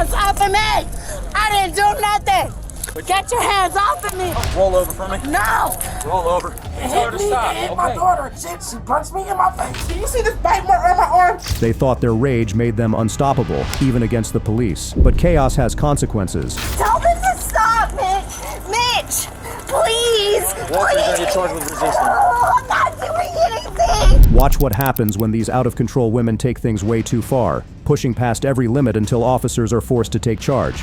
hands off of me! I didn't do nothing! Get your hands off of me! Roll over for me. No! Roll over. Tell her to stop. Hit my daughter. She punched me in my face. Do you see this bite mark on my arm? They thought their rage made them unstoppable, even against the police. But chaos has consequences. Tell them to stop, Mitch! Mitch! Please! You're gonna get charged with resistance. Oh, I'm not doing anything! Watch what happens when these out-of-control women take things way too far, pushing past every limit until officers are forced to take charge.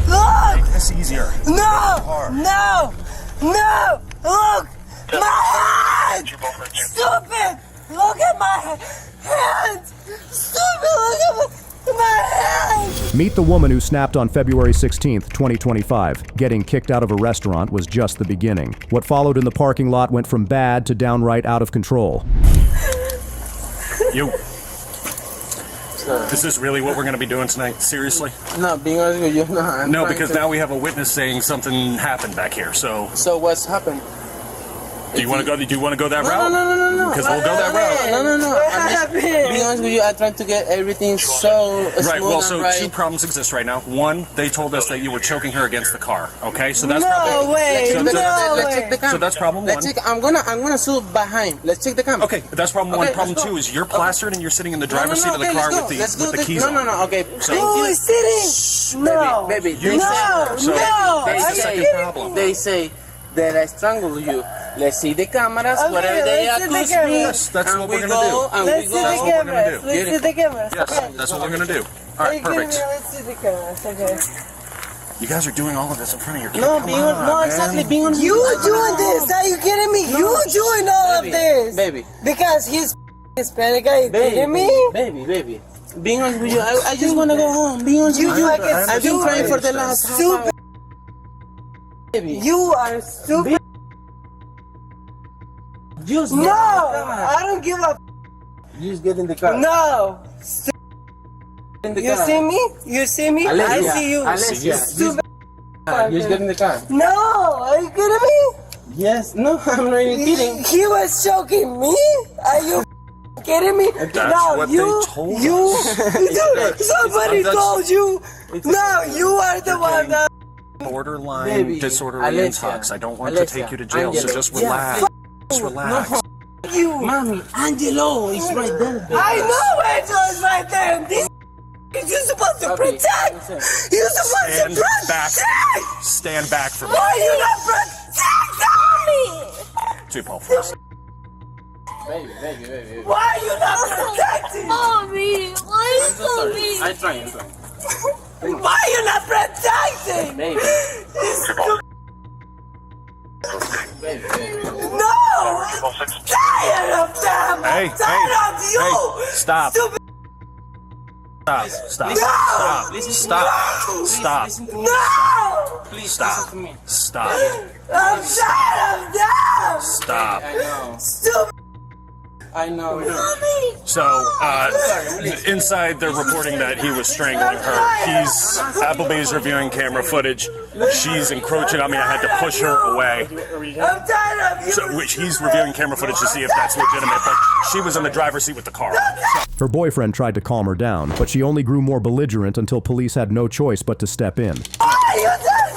Look! Make this easier. No! No! No! Look! My hands! Stupid! Look at my hands! Stupid! Look at my hands! Meet the woman who snapped on February 16th, 2025. Getting kicked out of a restaurant was just the beginning. What followed in the parking lot went from bad to downright out of control. You. Is this really what we're going to be doing tonight? Seriously? No, being honest with you, no. No, because now we have a witness saying something happened back here. So, what's happened? do you want to go? Do you want to go that No, route? no. Because we'll go that route. No. I'm just being honest with you. I tried to get everything so smooth. Right. Well, and so right. two problems exist right now. One, they told us that you were choking her against the car. Okay, so that's No probably. way! So, No Let's way! check the cam. So that's problem Let's one. check. I'm gonna sue behind. Let's check the cam. Okay, that's problem one. Okay, Problem let's go. two is you're plastered and you're sitting in the driver's seat of the okay, car let's with go. Let's the go. keys No, on. no. Okay. Who is sitting? No! Baby. You No! So, No! They That's the say, second problem. they say that I strangled you. Let's see the cameras, Okay, whatever they let's see the accuse me. cameras. That's and what we we're go, gonna do. and Let's we see go. That's the what we're gonna cameras. do. Let's see the cameras. Yes, Okay. that's what we're gonna do. All right, Give me- perfect. Let's see the cameras. Okay. You guys are doing all of this in front of your kid. No, Come being on, no, man. exactly. Being on You doing this? Are you kidding me? You doing all of this? baby, Because he's Hispanic. Are you kidding me? baby. Being honest with you, I just wanna go home. Being honest You with you, like a I've been trying for the stupid. last half Stupid. hour. Baby, You are stupid. just No! I don't give a just get in the car. no. In the You car. see me? You see me? I see you. Alessia, Stupid. just get in the car. No! Are you kidding me? Yes, no, I'm not even kidding. He was choking me? Are you kidding me? That's No, what you, they told you, us. somebody That's- told you. No, you are the one that. Borderline Baby, disorderly Alessia, intox. I don't want to take you to jail, so Angelo. just Yeah, relax. Just relax. No, You. Mommy, Angelo is right there, baby. I know Angelo's right there. This you're supposed to Okay, protect. listen. You're supposed Stand to protect. back. Stand back from me. Why are you not protecting me? Two Paul first. Baby. Why are you not protecting me? Mommy, why I'm is so so sorry. mean? I'm trying. Why are you not protecting? Baby. No! I'm tired of them! Hey, I'm tired of you! hey, stop. Stupid. Stop. No! Stop. No! Please Stop. listen to me. Stop. I'm tired of them! Stop. I know. Stupid. I know. So, inside they're reporting that he was strangling her. Applebee's reviewing camera footage. She's encroaching on me. I had to push her away. I'm tired of you! So, which he's reviewing camera footage to see if that's legitimate, but she was in the driver's seat with the car. Her boyfriend tried to calm her down, but she only grew more belligerent until police had no choice but to step in. Why are you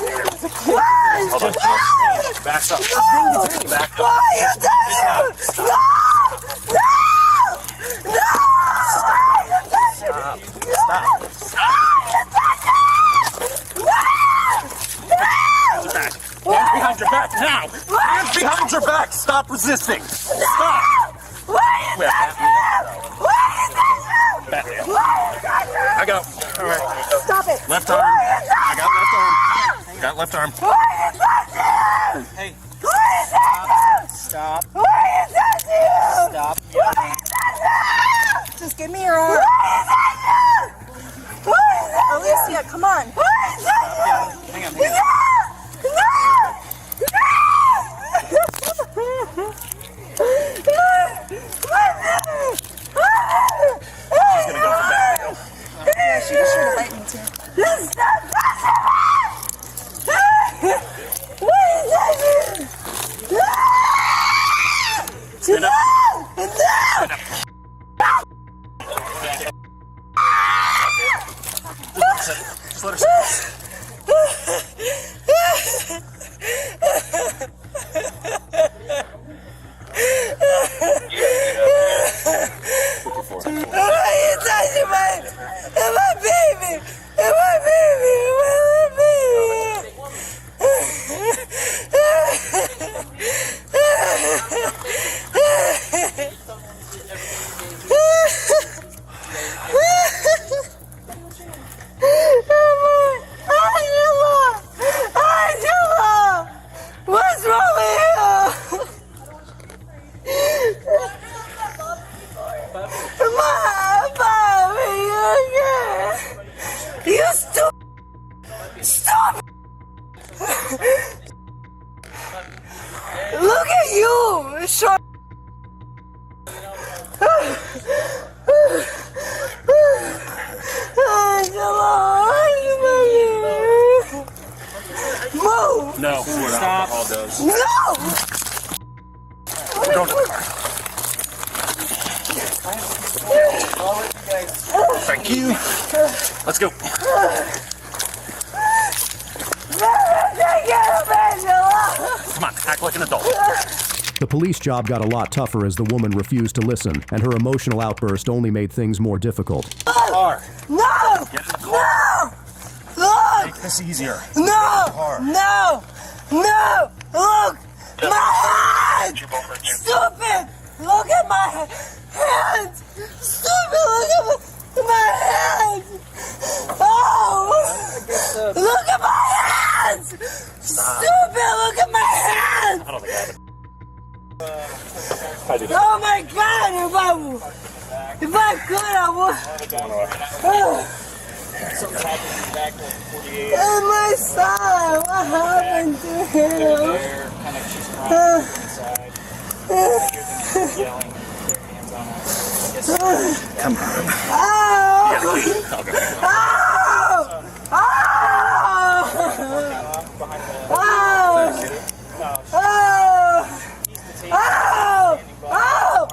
doing this? Why? Hold on. Why? Backs up. No! Back up. Why are you doing this? No! No! No! Why are you doing this? Stop. Back. Hands behind your back now. Hands behind your back. Stop resisting. Stop. Why are you Back. doing I go. All right. Stop it! Left arm. I got left arm. Got left arm. Why are you touching? Hey. Why are you touching? Stop. Why are you touching? Stop. Why are you touching? Just give me your arm. Why are you touching? Why are you touching? Alicia, come on. Why are you touching? Hang on. No! No! She's gonna go for back. Yeah, she was trying to bite me too. Stop touching me! Why are you touching me? No! No! Just let her sit. You touching my baby! And my baby! And my baby! What's wrong with you? You stop! Look at you, short. Move! No, what alcohol does. No! We're going to the car. Thank you. Let's go. Come on, act like an adult. The police job got a lot tougher as the woman refused to listen, and her emotional outburst only made things more difficult. Car. No! Get in the car. No! Look! Make this easier. No! No! No! Look! My hands! Stupid! Look at my hands! Stupid! Look at my hands! Oh! Look at my hands! Stupid! Look at my hands! I don't think I have it. Oh my God! If I could, I would. And my son, what happened to him? Come on. Ow! You got a key? I'll go. Ow! Ow! Ow! Ow! Ow!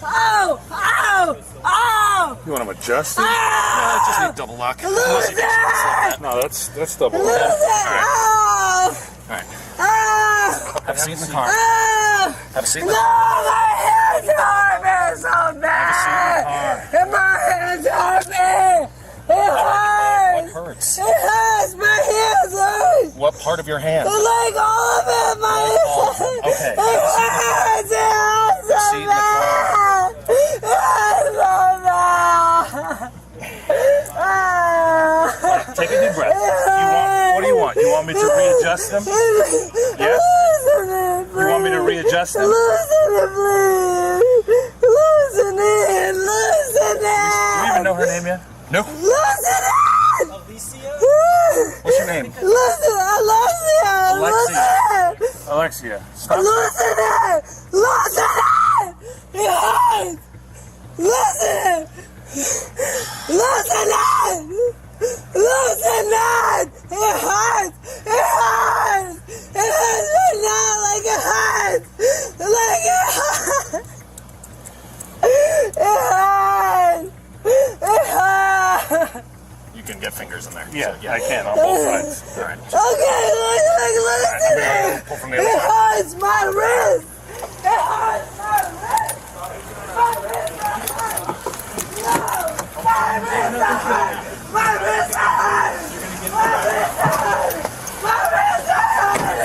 Ow! Ow! Ow! You want them adjusted? Ow! No, just need double lock. Lose it! No, that's double Lose lock. it! Ow! Alright. Ow! Have a seat in the car. Ow! Have a seat in No, the car. my hands hurt me so bad! And my hands hurt me! It hurts! What hurts? It hurts! My hands hurt! What part of your hand? Like all of it, my hands! Okay. It hurts! It hurts so Seat in the bad! It hurts so bad! Take a deep breath. What do you want? You want me to readjust them? Yes? You want me to readjust them? Loosen it, please! Loosen it! Loosen Do you it! even know her name yet? No. Loosen it! What's your name? Listen, Alexia! Alexia. Listen! Alexia. Stop. Listen it! Listen it! It hurts! Listen! Listen it! Listen it! It hurts! It hurts! It hurts right now like it hurts! Like it hurts! It hurts! It hurts! You can get fingers in there. Yeah, So, I can on both sides. All right. Okay, listen it! Pull from the other It side. hurts my wrist! It hurts my wrist! My wrist hurts! No! My wrist hurts! My wrist hurts! My wrist hurts! My wrist hurts!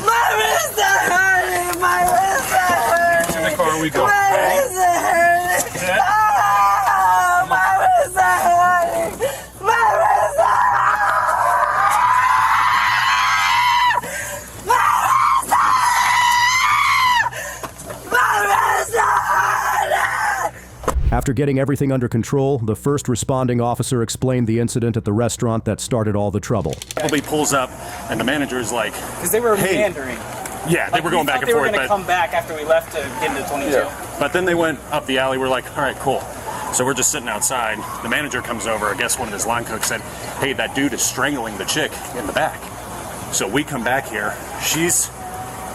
My wrist hurts! My wrist hurts! In the car we go. My wrist hurts! Sit. Oh, my wrist hurts! My wrist hurts! After getting everything under control, the first responding officer explained the incident at the restaurant that started all the trouble. Appleby pulls up, and the manager's like, Because they were Hey. meandering. yeah, they were going back and They were forth. going to But, come back after we left to get into 22. yeah. But then they went up the alley. We're like, all right, cool. So we're just sitting outside. The manager comes over. I guess one of his line cooks said, hey, that dude is strangling the chick in the back. So we come back here. She's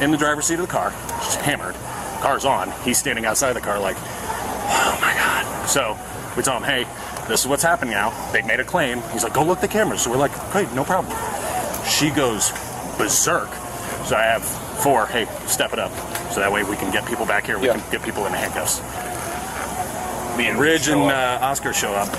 in the driver's seat of the car. She's hammered. Car's on. He's standing outside the car like, oh my God. So we tell him, hey, this is what's happening now. They made a claim. He's like, go look at the cameras. So we're like, great, no problem. She goes berserk. So I have 4, hey, step it up. So that way we can get people back here. We can get people in handcuffs. Me and Ridge and Oscar show up.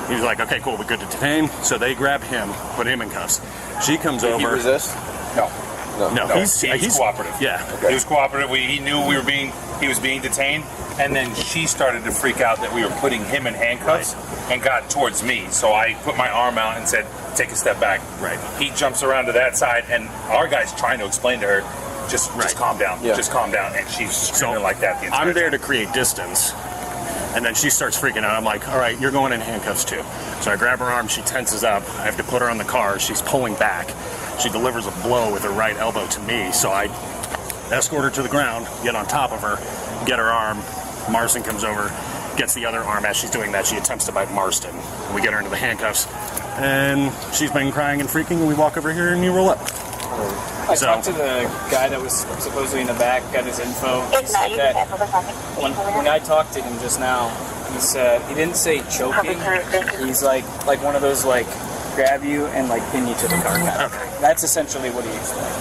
He's like, okay, cool, we're good to detain. So they grab him, put him in cuffs. She comes over. Did he resist? No, he's cooperative. Yeah. Okay. He was cooperative. He knew he was being detained, and then she started to freak out that we were putting him in handcuffs and got towards me. So I put my arm out and said, take a step back. Right. He jumps around to that side, and our guy's trying to explain to her, just calm down. Yeah. Just calm down. And she's screaming like that the entire I'm there time. to create distance. And then she starts freaking out. I'm like, all right, you're going in handcuffs too. So I grab her arm, she tenses up. I have to put her on the car. She's pulling back. She delivers a blow with her right elbow to me. So I escort her to the ground, get on top of her, get her arm. Marston comes over, gets the other arm. As she's doing that, she attempts to bite Marston. We get her into the handcuffs. And she's been crying and freaking, and we walk over here and you roll up. I talked to the guy that was supposedly in the back, got his info. He said that when I talked to him just now, he said he didn't say choking. He's like one of those like grab you and like pin you to the car. Okay. That's essentially what he explained.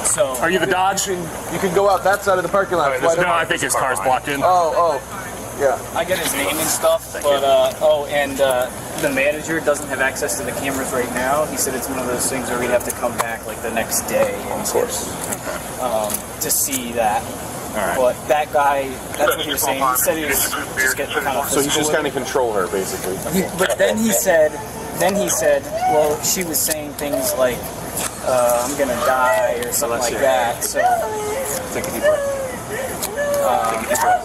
So Are you the Dodge? You can go out that side of the parking lot. No, I think his car's blocked in. Yeah. I get his name and stuff, but the manager doesn't have access to the cameras right now. He said it's one of those things where we'd have to come back like the next day, Of course. to see that. All right. But that guy, that's what he was saying. He said he was just getting kind of So he's just kind of control her, basically. But then he said, well, she was saying things like, I'm gonna die or something like that. So Take a deep breath.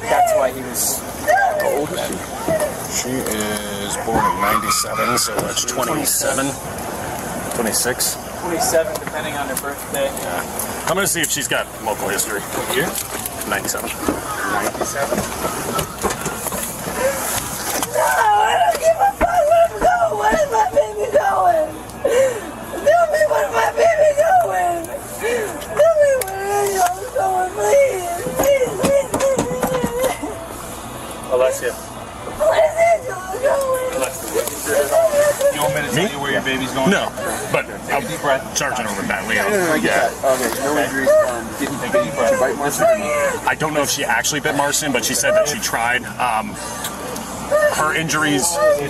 that's why he was. How old is she? She is born in 97, so that's 27, 26. 27, depending on her birthday. Yeah. I'm going to see if she's got local history. What year? 97. 97. No, I don't give a fuck where I'm going. Where is my baby going? Tell me where my baby going. Tell me where y'all going, please. Please, please, please. Alessia. Where is y'all going? You want me to tell you where your baby's going? No, but Take a deep breath. Sergeant over that, Leo. I get that. Okay, no injuries. Didn't bite Marston? I don't know if she actually bit Marston, but she said that she tried. Her injuries. If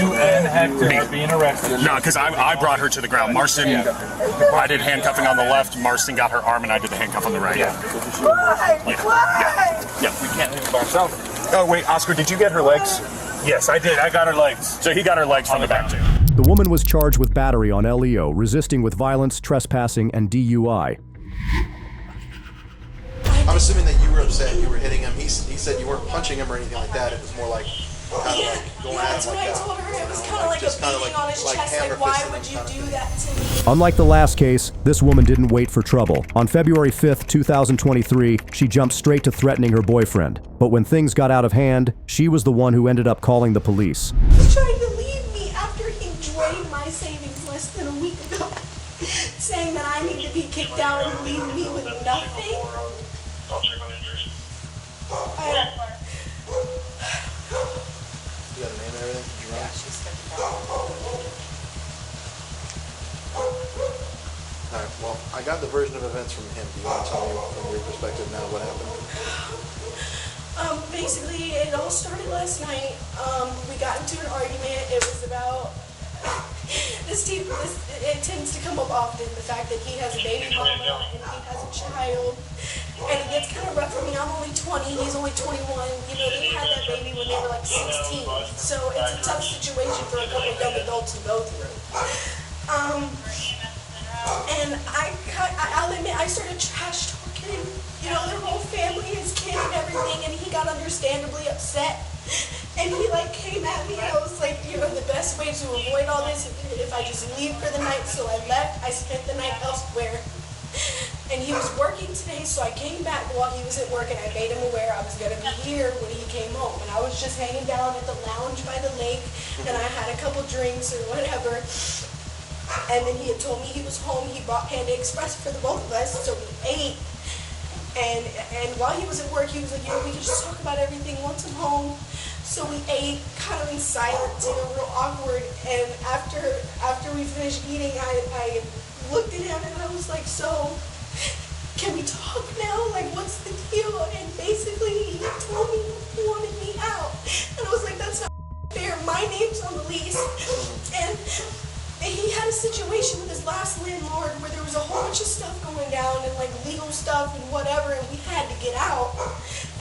you and Hector are being arrested. No, because I brought her to the ground. Marston, I did handcuffing on the left. Marston got her arm, and I did the handcuff on the right. Why? Why? Yeah. We can't leave by ourselves. Oh, wait, Oscar, did you get her legs? Yes, I did. I got her legs. So he got her legs from the back, too. The woman was charged with battery on LEO, resisting with violence, trespassing, and DUI. I'm assuming that you were upset, you were hitting him. He said you weren't punching him or anything like that. It was more like kind of like going at That's him what like I that. told her. It was kind of like just a kinda beating on his chest. hammer Like, why fisting would him you kind of do that to me? Unlike the last case, this woman didn't wait for trouble. On February 5th, 2023, she jumped straight to threatening her boyfriend. But when things got out of hand, she was the one who ended up calling the police. He tried to leave me after he drained my savings less than a week ago, saying that I need to be kicked out and leave me with nothing. You got a name and everything? Did you run? Alright, well, I got the version of events from him. Do you want to tell me from your perspective now what happened? Basically, it all started last night. We got into an argument. It was about it tends to come up often, the fact that he has a baby mama and he has a child. And it gets kind of rough for me. I'm only 20, he's only 21. You know, they had that baby when they were like 16. So it's a tough situation for a couple of young adults to go through. And I'll admit, I started trash talking, you know, their whole family, his kid and everything, and he got understandably upset. And he like came at me, and I was like, you know, the best way to avoid all this is if I just leave for the night. So I left, I spent the night elsewhere. And he was working today, so I came back while he was at work, and I made him aware I was going to be here when he came home. And I was just hanging down at the lounge by the lake, and I had a couple drinks or whatever. And then he had told me he was home. He brought Panda Express for the both of us, so we ate. And while he was at work, he was like, you know, we can just talk about everything once I'm home. So we ate kind of in silence, real awkward. And after we finished eating, I looked at him and I was like, so, can we talk now? Like, what's the deal? And basically, he told me he wanted me out. And I was like, that's not fair. My name's on the lease. And he had a situation with his last landlord where there was a whole bunch of stuff going down and like legal stuff and whatever, and we had to get out.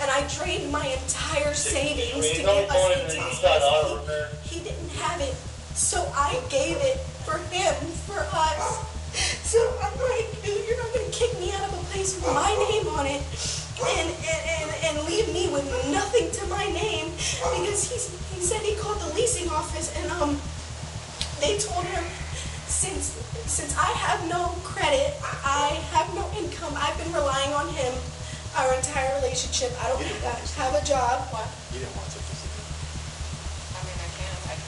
And I drained my entire savings to get us into this place. He didn't have it, so I gave it for him, for us. So I'm like, dude, you're not gonna kick me out of a place with my name on it and leave me with nothing to my name, because he said he called the leasing office and they told him, since I have no credit, I have no income, I've been relying on him our entire relationship. I don't have a job. What? You didn't want to take this. I mean, I can't.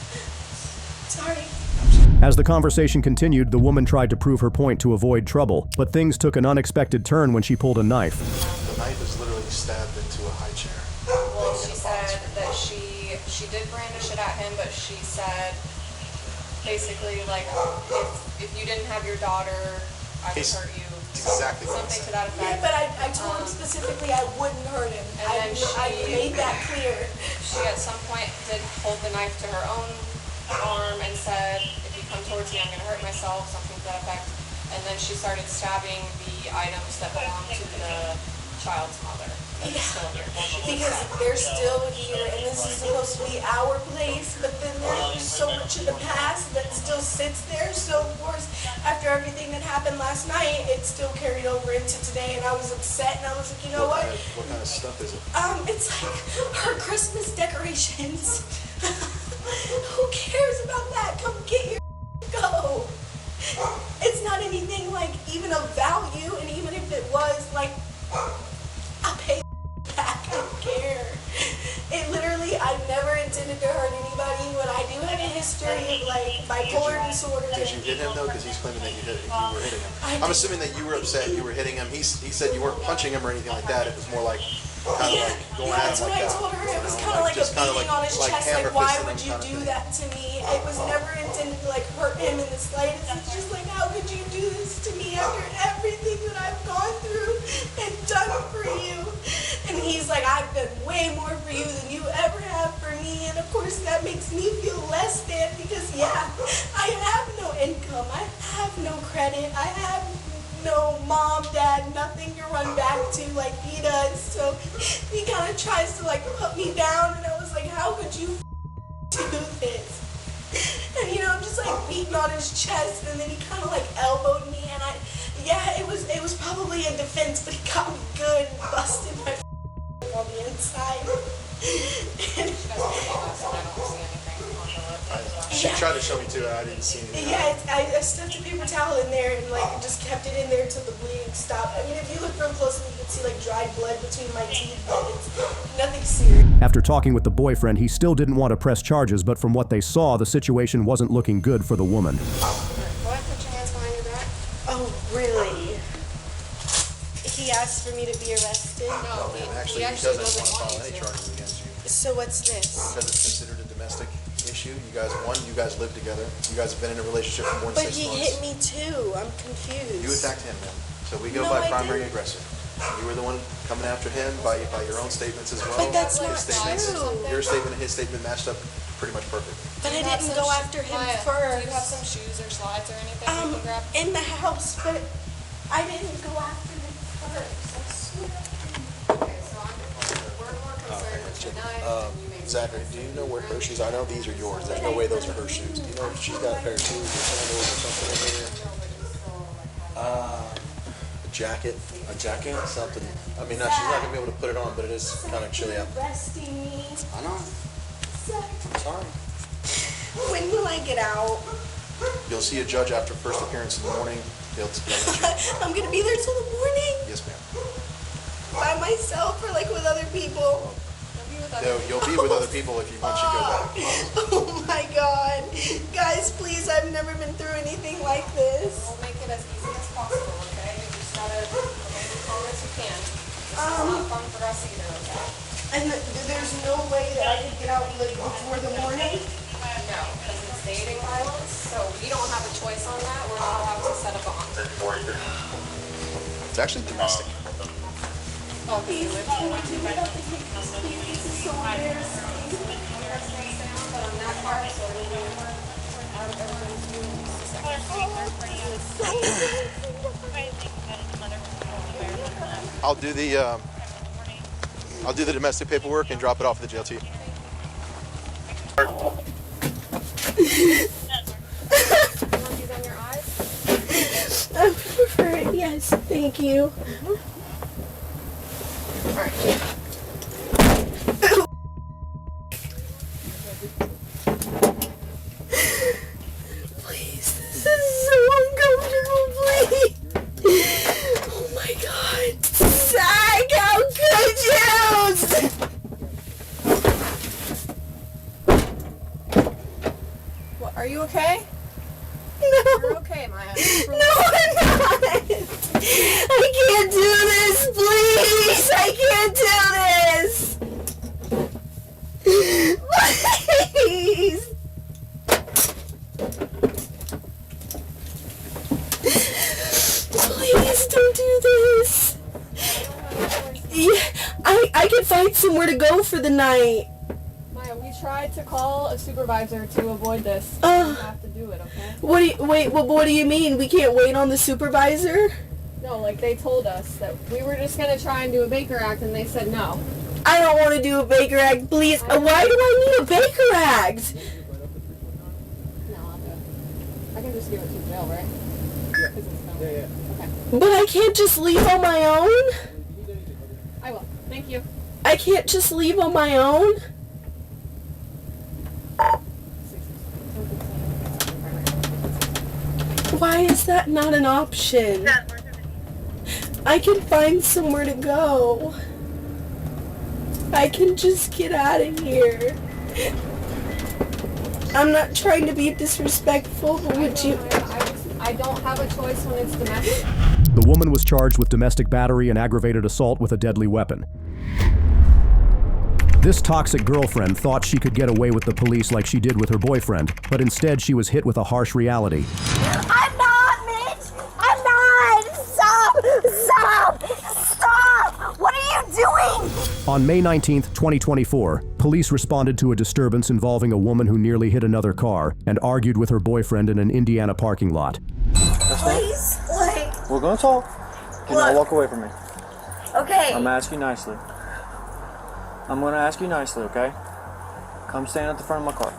Sorry. As the conversation continued, the woman tried to prove her point to avoid trouble, but things took an unexpected turn when she pulled a knife. The knife is literally stabbed into a high chair. Well, she said that she did brandish it at him, but she said basically like if you didn't have your daughter, I would hurt you. Exactly what Something I to that Yeah, effect. but I told him specifically I wouldn't hurt him. And then I made that clear. She at some point did hold the knife to her own arm and said, if you come towards me, I'm going to hurt myself, something to that effect. And then she started stabbing the items that belonged to the child's mother. Yeah, Still here. because they're still here, and this is supposed to be our place, but then there's so much in the past that still sits there. So of course, after everything that happened last night, it still carried over into today, and I was upset, and I was like, you know what? What kind of stuff is it? It's like her Christmas decorations. Who cares about that? Come get your go. It's not anything like even of value, and even if it was, like, I'll pay back. I don't care. It literally, I never intended to hurt anybody, but I do have a history of like bipolar disorder. Did you hit him though? Because he's claiming that you were hitting him. I'm assuming that you were upset. You were hitting him. He said you weren't punching him or anything like that. It was more like kind of like going at That's him what like I that. told her. It was kind of like a beating on his chest. Like, why would you do that to me? It was never intended to like hurt him in the slightest. It's just like, how could you do this to me after everything that I've gone through and done for you? And he's like, I've done way more for you than you ever have for me. And of course that makes me feel less than, because yeah, I have no income. I have no credit. I have no mom, dad, nothing to run back to like he does. So he kind of tries to like put me down, and I was like, how could you do this? And you know, I'm just like beating on his chest, and then he kind of like elbowed me, and it was probably in defense, but he got me good and busted my on the inside. She tried to show me too. I didn't see anything. Yeah, I stuffed a paper towel in there and like just kept it in there until the bleeding stopped. I mean, if you look real closely, you can see like dried blood between my teeth, but it's nothing serious. After talking with the boyfriend, he still didn't want to press charges, but from what they saw, the situation wasn't looking good for the woman. What? Put your hands behind your back? Oh, really? He asked for me to be arrested? No, Actually, he doesn't want to file any charges against you So what's this? because it's considered a domestic issue. You guys live together. You guys have been in a relationship for more than But 6 he months. hit me too. I'm confused. You attacked him, man. So we go No, by I primary didn't. aggressor. You were the one coming after him by your own statements as well. But that's not His statements, true. your statement and his statement matched up pretty much perfect. But I didn't go after him Do first. you have some shoes or slides or anything you can grab? In the house, but I didn't go after him first. I swear. Okay, so we're more concerned with your knife and you maybe. Zachary, do you know where her shoes? I know these are yours. There's no way those are her shoes. Do you know if she's got a pair of shoes or sandals or something in here? A jacket? A jacket? Something. I mean, no, she's not gonna be able to put it on, but it is kind of chilly out. Arresting me. I know. Sorry. When will I get out? You'll see a judge after first appearance in the morning. They'll let you. I'm gonna be there till the morning Yes, ma'am. by myself or like with other people. You'll be with other people if you once you go back. Oh my God, guys, please! I've never been through anything like this. We'll make it as easy as possible, okay? You just gotta make it calm as you can. This is not fun for us either, okay? And there's no way that I could get out like before the morning? No, because it's dating violence, so we don't have a choice on that. We're not allowed to set a bond. It's actually domestic. Oh, do you live here? This is so embarrassing. But on that part, so it'll be out of everyone's view. I'll do the domestic paperwork and drop it off at the JLT. Want these on your eyes? I would prefer it, yes. Thank you. Please, this is so uncomfortable, please. Oh my god. Zach, how could you? What, are you okay? No. You're okay, Maya. No, I'm not. I can't do this, please. I can't do this. Please. Please don't do this. Yeah, I can find somewhere to go for the night. Maya, we tried to call a supervisor to avoid this. You have to do it, okay? What do you mean? We can't wait on the supervisor? No, like they told us that we were just gonna try and do a Baker Act, and they said no. I don't want to do a Baker Act, please. Why do I need a Baker Act? No, I'll do it. I can just give it to jail, right? Yeah. Okay. But I can't just leave on my own? I will. Thank you. I can't just leave on my own? Why is that not an option? I can find somewhere to go. I can just get out of here. I'm not trying to be disrespectful, but would you... I don't have a choice when it's domestic. The woman was charged with domestic battery and aggravated assault with a deadly weapon. This toxic girlfriend thought she could get away with the police like she did with her boyfriend, but instead she was hit with a harsh reality. I'm not, Mitch! I'm not! Stop! Stop! Stop! What are you doing? On May 19th, 2024, police responded to a disturbance involving a woman who nearly hit another car and argued with her boyfriend in an Indiana parking lot. Please, like... We're gonna talk. Do not walk away from me. Okay. I'm gonna ask you nicely. I'm gonna ask you nicely, okay? Come stand at the front of my car.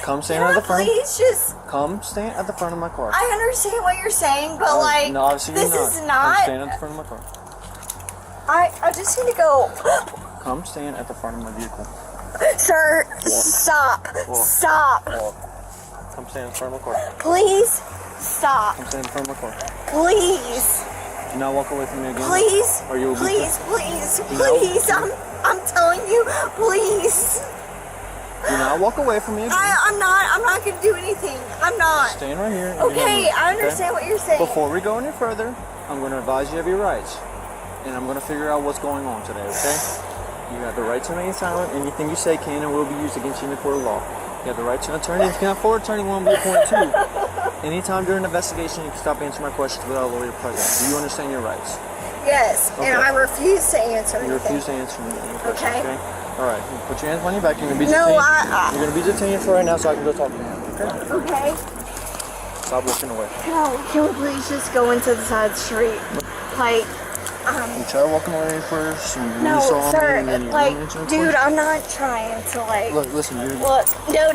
Come stand at the front. Please just... Come stand at the front of my car. I understand what you're saying, but like... No, obviously this you're is Come not... stand at the front of my car. I just need to go... Come stand at the front of my vehicle. Sir, stop. Stop. Come stand at the front of my car. Please, stop. Come stand at the front of my car. Please. Do not walk away from me again. Please. Or you will be Please, please, please. I'm telling you, please. Do not walk away from me again. I'm not gonna do anything. I'm not. Stand right here. Okay, I understand what you're saying. Before we go any further, I'm going to advise you of your rights. And I'm going to figure out what's going on today, okay? You have the right to remain silent. Anything you say can and will be used against you in the court of law. You have the right to an attorney. If you can't afford an attorney, one will be appointed too. Anytime during an investigation, you can stop answering my questions without a lawyer present. Do you understand your rights? Yes, Okay. and I refuse to answer You anything. refuse to answer any questions, Okay. okay? All right, you put your hands behind your back. You're going to be No, detained. You're going to be detained for right now so I can go talk to you, okay? Okay. Stop looking away. No, can we please just go into the side of the street? Like, You try walking away first, and then no, you saw sir, me, and then you like, answer the dude, question. I'm not trying to, like... Look, listen, you're... Look, no.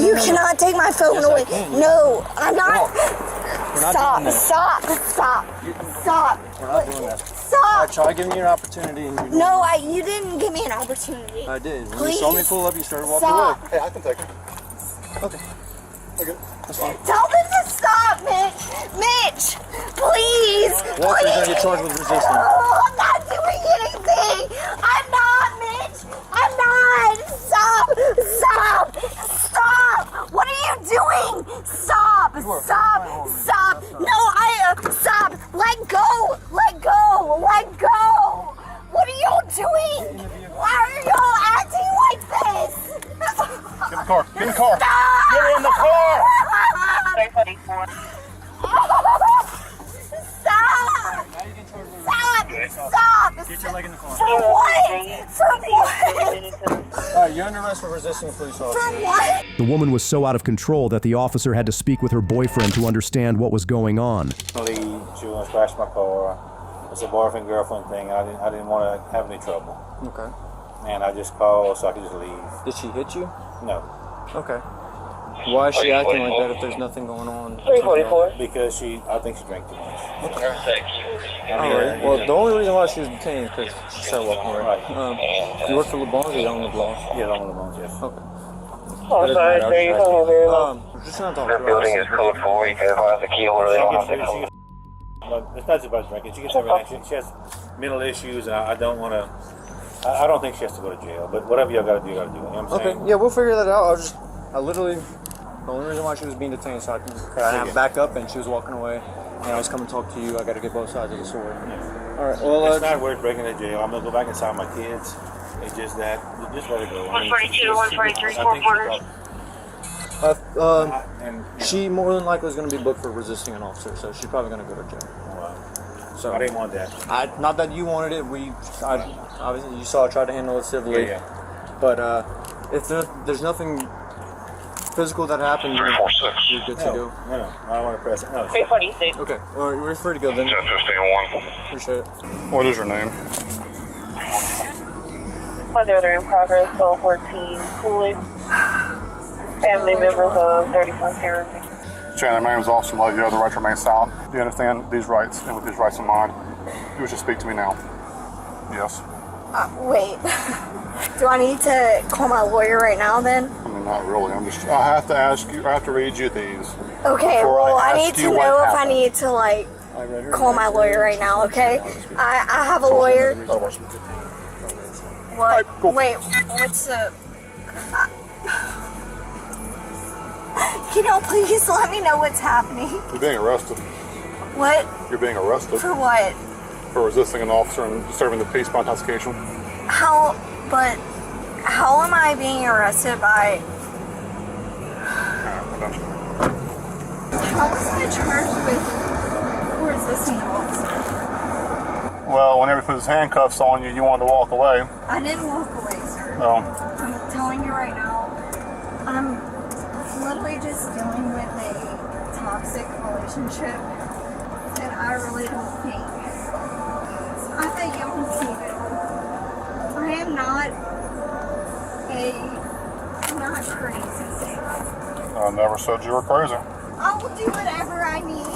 You cannot take my phone Yes, I away. can. No, I'm not. We're not Stop, doing that. stop. We're not doing that. I Stop. tried giving you an opportunity, and you... No, you didn't give me an opportunity. I did. When Please. you saw me pull up, you started walking Stop. away. Hey, I can take him. Okay. Okay. That's fine. Tell them to stop, Mitch. Mitch, please. Walk, you're going to Please. get charged with resisting. Oh, I'm not doing anything. I'm not, Mitch. I'm not. Stop. What are you doing? Stop. No, stop. Let go. What are you doing? car. Get in the car. Get in the car. Stop! Stop! Get your leg in the car. For what? For what? Alright, you're under arrest for resisting a police officer. For what? The woman was so out of control that the officer had to speak with her boyfriend to understand what was going on. She was gonna crash my car. It's a boyfriend girlfriend thing. I didn't want to have any trouble. Okay. And I just called so I could just leave. Did she hit you? No. Okay. Why is she acting like that if there's nothing going on? 344. Because I think she drank too much. Alright. Well, the only reason why she was detained is because she started walking away. You work for LeBron's or you own LeBron's? Yeah, on LeBron's, yes. Okay. Oh, sorry, there you go. We're just not talking The building is code 4. You can have the key holder. They don't have to code. But it's not just about drinking. She gets everything. She has mental issues, and I don't want to. I don't think she has to go to jail. But whatever y'all got to do, you got to do. You know what I'm saying? Okay, yeah, we'll figure that out. I literally, the only reason why she was being detained so I can back up and she was walking away. And I was coming to talk to you. I got to get both sides of the story. Yeah. All right, well, it's not worth breaking the jail. I'm gonna go back inside my kids. It's just that, just let it go. 142, 143, 4 quarters. She more than likely is going to be booked for resisting an officer, so she's probably going to go to jail. So I didn't want that. Not that you wanted it. Obviously you saw I tried to handle it civilly. Yeah. But if there's nothing physical that happened, you're good to go. No, I don't want to press it. No. 346. Okay, all right, we're free to go then. Appreciate it. What is your name? They're in progress. 1214. Coolidge. Family members of 34 therapy. Shannon, my name is Austin Love. You have the right to remain silent. Do you understand these rights? And with these rights in mind, you should speak to me now. Yes. Wait. Do I need to call my lawyer right now then? I mean, not really. I have to ask you, I have to read you these. Okay, well, I need to know if I need to, like, call my lawyer right now, okay? I have a lawyer. What? Right, cool. Wait, what's the... Can y'all please let me know what's happening? You're being arrested. What? You're being arrested. For what? For resisting an officer and disturbing the peace by intoxication. How am I being arrested by... How was I charged with resisting an officer? Well, whenever he put his handcuffs on you, you wanted to walk away. I didn't walk away, sir. Oh. I'm telling you right now, I'm literally just dealing with a toxic relationship, and I really don't think. I think you can see it. I am not crazy. I never said you were crazy. I will do whatever I need.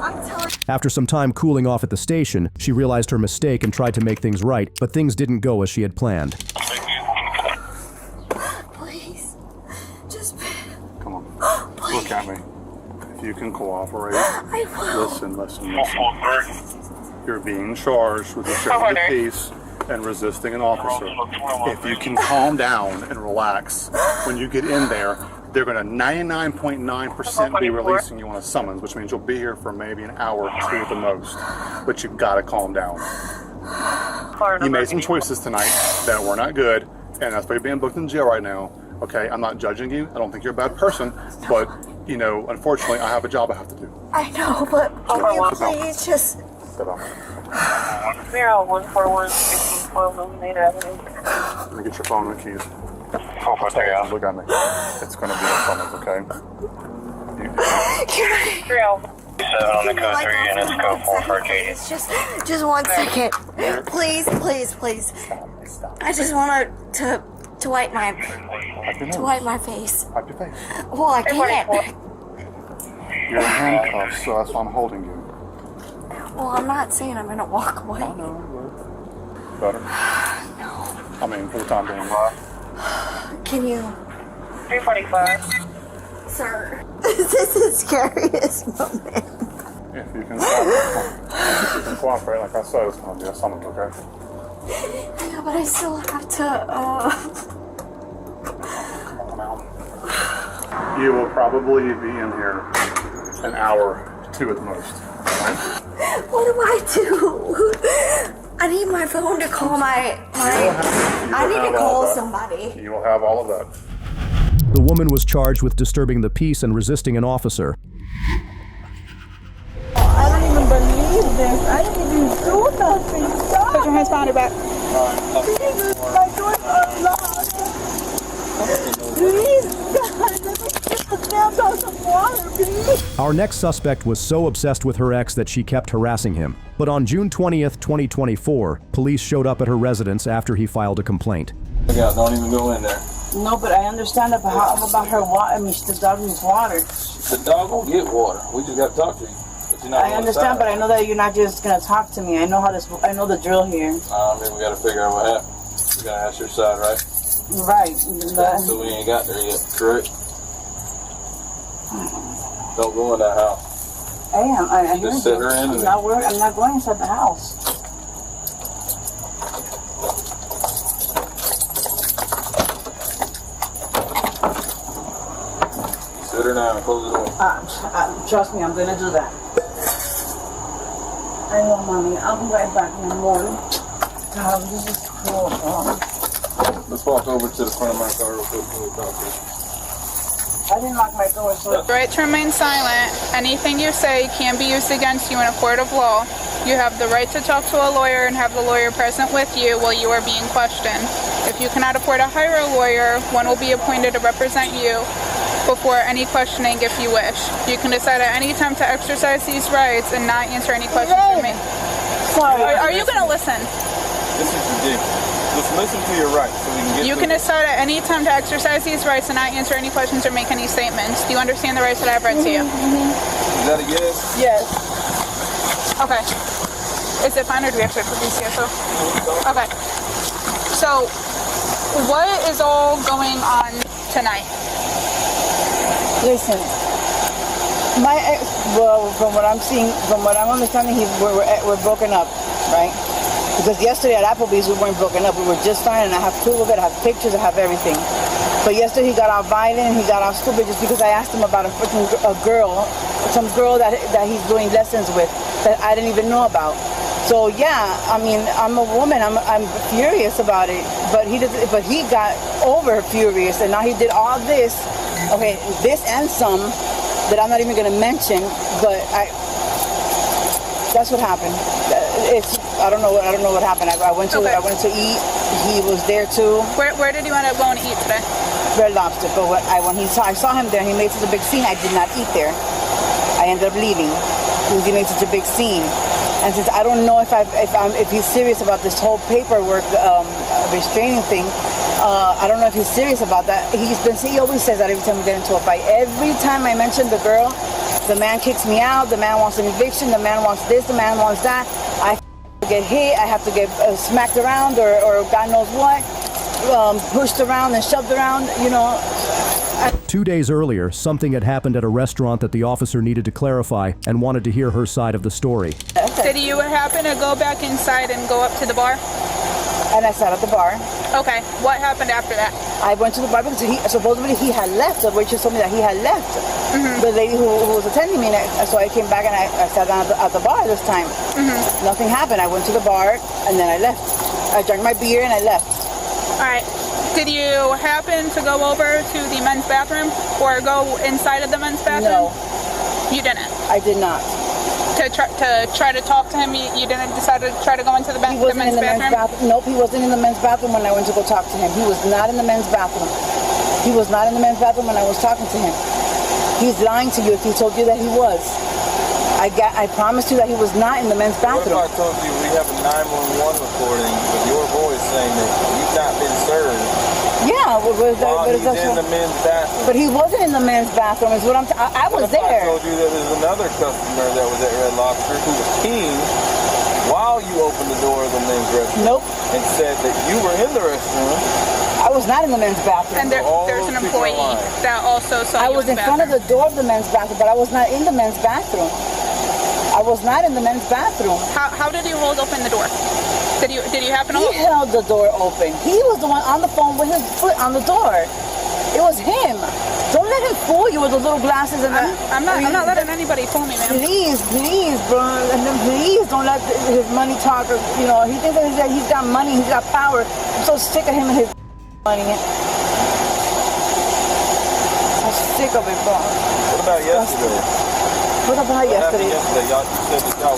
I'm telling. After some time cooling off at the station, she realized her mistake and tried to make things right, but things didn't go as she had planned. Please, just. Come on. Please. Look at me. If you can cooperate. I will. Listen. You're being charged with disturbing the peace and resisting an officer. If you can calm down and relax, when you get in there, they're going to 99.9% be releasing you on a summons, which means you'll be here for maybe an hour or two at the most. But you've got to calm down. You made some choices tonight that were not good, and that's why you're being booked in jail right now. Okay, I'm not judging you. I don't think you're a bad person, but you know, unfortunately, I have a job I have to do. I know, but can you please just... Sit down. 0141 1512 Illuminate Avenue. Let me get your phone and keys. Look at me. It's going to be a summons, okay? On the code 3 and it's code 4 for Katie. Just 1 second. Please. I just want to wipe my face. Wipe your face. Well, I can't. You're in handcuffs, so that's why I'm holding you. Well, I'm not saying I'm gonna walk away. Oh, no. Better? No. I mean, for the time being. Can you? 345. Sir, this is the scariest moment. If you can cooperate, like I said, it's going to be a summons, okay? Yeah, but I still have to, You will probably be in here an hour, 2 at the most. Right? What do I do? I need my phone to call I need to call somebody. You will have all of that. The woman was charged with disturbing the peace and resisting an officer. I don't even believe this. I didn't even do nothing. Stop. Put your hands behind your back. Jesus, my doors are locked. Please, God, let me get the damn dose of water, please. Our next suspect was so obsessed with her ex that she kept harassing him. But on June 20th, 2024, police showed up at her residence after he filed a complaint. Look out, don't even go in there. No, but I understand that, but how about her water? I mean, the dog needs water. The dog will get water. We just got to talk to you. But you're not I understand, but I know that you're not just gonna talk to me. I know I know the drill here. I mean, we got to figure out what happened. We got to ask your side, right? Right. So we ain't got there yet, correct? Don't go in that house. I am. I hear Just sit you. her in. I'm not going inside the house. Sit her down and close the door. Trust me, I'm gonna do that. I know, Mommy. I'll be right back in the morning. God, this is cool. Let's walk over to the front of my car real quick and we'll talk to you. I didn't lock my door, so... Right to remain silent. Anything you say can be used against you in a court of law. You have the right to talk to a lawyer and have the lawyer present with you while you are being questioned. If you cannot afford to hire a lawyer, one will be appointed to represent you before any questioning if you wish. You can decide at any time to exercise these rights and not answer any questions from me. Sorry. Are you going to listen? This is ridiculous. Just listen to your rights so we can get You can decide at any time to exercise these rights and not answer any questions or make any statements. Do you understand the rights that I've read to you? Is that a yes? Yes. Okay. Is it fine or do we have to put BCSO? Okay. So, what is all going on tonight? Listen, my ex, well, from what I'm seeing, from what I'm understanding, we're broken up, right? Because yesterday at Applebee's, we weren't broken up. We were just fine, and I have proof of it. I have pictures. I have everything. But yesterday, he got all violent. He got all stupid just because I asked him about a girl, some girl that he's doing lessons with that I didn't even know about. So yeah, I mean, I'm a woman. I'm furious about it. But he got over furious, and now he did all this. Okay, this and some that I'm not even going to mention. But that's what happened. I don't know what happened. I went to eat. He was there too. Where did you end up going to eat today? Red Lobster. But I saw him there, he made such a big scene. I did not eat there. I ended up leaving because he made such a big scene. And since I don't know if he's serious about this whole paperwork restraining thing, I don't know if he's serious about that. He always says that every time we get into a fight. Every time I mention the girl, the man kicks me out. The man wants an eviction. The man wants this. The man wants that. I get hit. I have to get smacked around or God knows what, pushed around and shoved around. You know. 2 days earlier, something had happened at a restaurant that the officer needed to clarify and wanted to hear her side of the story. Did you happen to go back inside and go up to the bar? And I sat at the bar. Okay. What happened after that? I went to the bar because supposedly he had left. The waitress told me that he had left. Mm-hmm. The lady who was attending me. So I came back and I sat down at the bar this time. Mm-hmm. Nothing happened. I went to the bar and then I left. I drank my beer and I left. All right. Did you happen to go over to the men's bathroom or go inside of the men's bathroom? No. You didn't? I did not. To try to talk to him, you didn't decide to try to go into the men's bathroom? Nope, he wasn't in the men's bathroom when I went to go talk to him. He was not in the men's bathroom. He was not in the men's bathroom when I was talking to him. He's lying to you if he told you that he was. I promised you that he was not in the men's bathroom. What if I told you we have a 911 recording with your voice saying that you've not been served? Yeah, while he's in the men's bathroom. But he wasn't in the men's bathroom. Is what I was there. I told you there was another customer that was at Red Lobster who was peeing while you opened the door of the men's restroom. Nope. And said that you were in the restroom. I was not in the men's bathroom. And there's an employee that also saw you I was in front of the door of the men's bathroom, but I was not in the men's bathroom. I was not in the men's bathroom. How did you hold open the door? Did you happen to hold? He held the door open. He was the one on the phone with his foot on the door. It was him. Don't let him fool you with those little glasses and I'm not letting anybody fool me, man. Please, bro, and then please don't let his money talk. Or, you know, he thinks that he's got money, he's got power. I'm so sick of him and his money. I'm sick of it, bro. What about yesterday? What about yesterday? Y'all said that y'all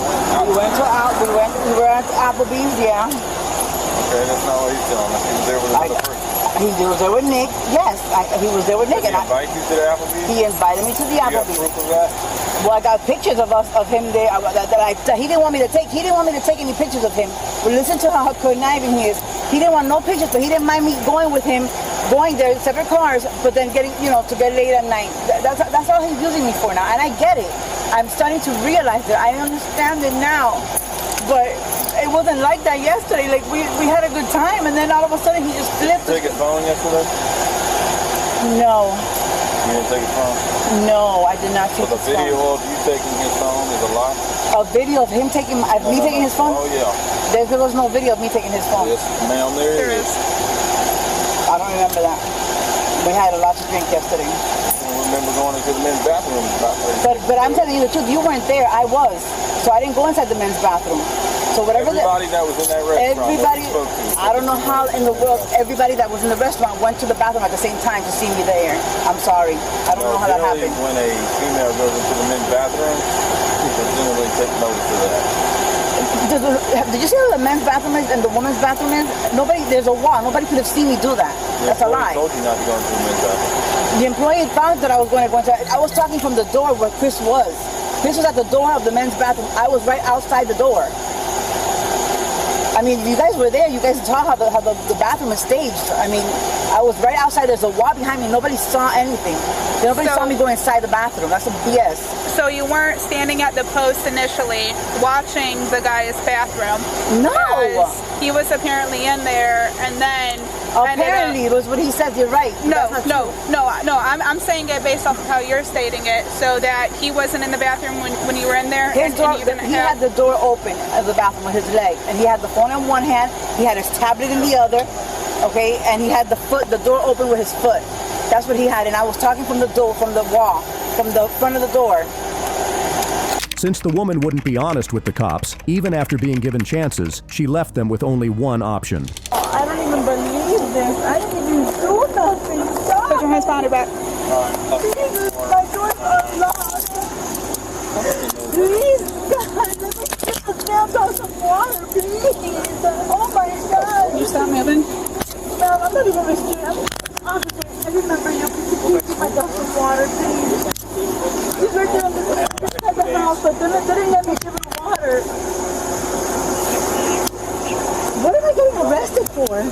went out. We were at Applebee's, yeah. Okay, that's not what he's telling us. He was there with another person. He was there with Nick. Yes, he was there with Nick. Did he invite you to the Applebee's? He invited me to the Applebee's. You got proof of that? Well, I got pictures of him there that he didn't want me to take. He didn't want me to take any pictures of him. But listen to how conniving he is. He didn't want no pictures, but he didn't mind me going with him, going there, separate cars, but then getting, to get late at night. That's all he's using me for now, and I get it. I'm starting to realize that. I understand it now. But it wasn't like that yesterday. Like, we had a good time, and then all of a sudden he just flipped. Did you take his phone yesterday? No. You didn't take his phone? No, I did not take his phone. So the video of you taking his phone is a lie? A video of him taking, me taking his phone? Oh, yeah. There was no video of me taking his phone. Yes, ma'am, there is. I don't remember that. We had a lot to drink yesterday. I remember going into the men's bathroom. But I'm telling you the truth, you weren't there, I was. So I didn't go inside the men's bathroom. So whatever everybody that was in that restaurant, I don't know how in the world everybody that was in the restaurant went to the bathroom at the same time to see me there. I'm sorry. I don't know how that happened. When a female goes into the men's bathroom, people generally take notice of that. Did you see how the men's bathroom is and the women's bathroom is? There's a wall. Nobody could have seen me do that. That's a lie. I told you not to go into the men's bathroom. The employee found that I was going to go into. I was talking from the door where Chris was. Chris was at the door of the men's bathroom. I was right outside the door. I mean, you guys were there. You guys saw how the bathroom is staged. I mean, I was right outside. There's a wall behind me. Nobody saw anything. Nobody saw me go inside the bathroom. That's some BS. So you weren't standing at the post initially watching the guy's bathroom? No. He was apparently in there, and then apparently it was what he said. You're right. No. I'm saying it based off of how you're stating it, so that he wasn't in the bathroom when you were in there. He had the door open of the bathroom with his leg, and he had the phone in one hand. He had his tablet in the other. Okay, and he had the door open with his foot. That's what he had, and I was talking from the door, from the wall, from the front of the door. Since the woman wouldn't be honest with the cops, even after being given chances, she left them with only one option. I don't even believe this. I didn't even do nothing. Stop. Put your hands behind your back. Jesus, my door's unlocked. Please, God, let me get the damn glass of water, please. Oh my God. You stop moving? No, I'm not even restraining. Officer, I remember you. Could you please get my glass of water, please? He's right there on the side of the house, but they didn't let me give him water. What am I getting arrested for? You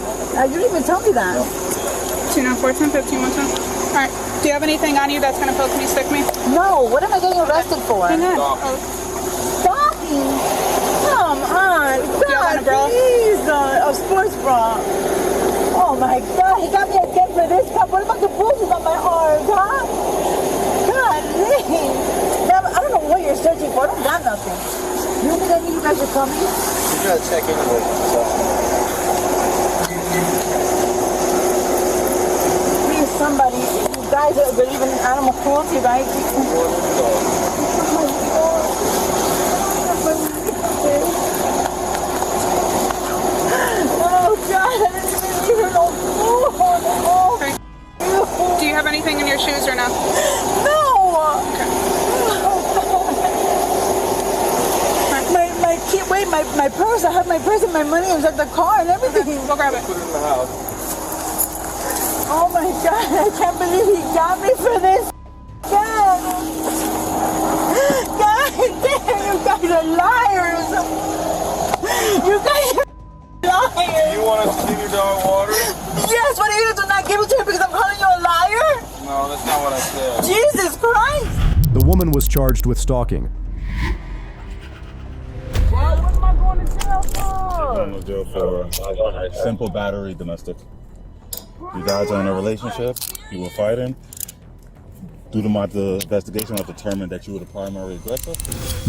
didn't even tell me that. 294-10, 15-110. All right. Do you have anything on you that's going to poke me, stick me? No. What am I getting arrested for? Stalking? Come on. God, please. A sports bra. Oh my God. He got me again for this cup. What about the bruises on my arm, huh? God, now, I don't know what you're searching for. I don't got nothing. You don't think any of you guys are coming? You gotta check anyway. Please, somebody. You guys believe in animal cruelty, right? Oh God, I didn't even hear no food. Do you have anything in your shoes or no? No. My purse. I have my purse and my money inside the car and everything. Go grab it. Put it in the house. Oh my God, I can't believe he got me for this. God damn, you guys are liars. You guys are liars. You want us to give your dog water? Yes, but you do not give it to him because I'm calling you a liar? No, that's not what I said. Jesus Christ. The woman was charged with stalking. What am I going to jail for? Going to jail for simple battery domestic. You guys are in a relationship. You were fighting. Due to the investigation, I've determined that you were the primary aggressor.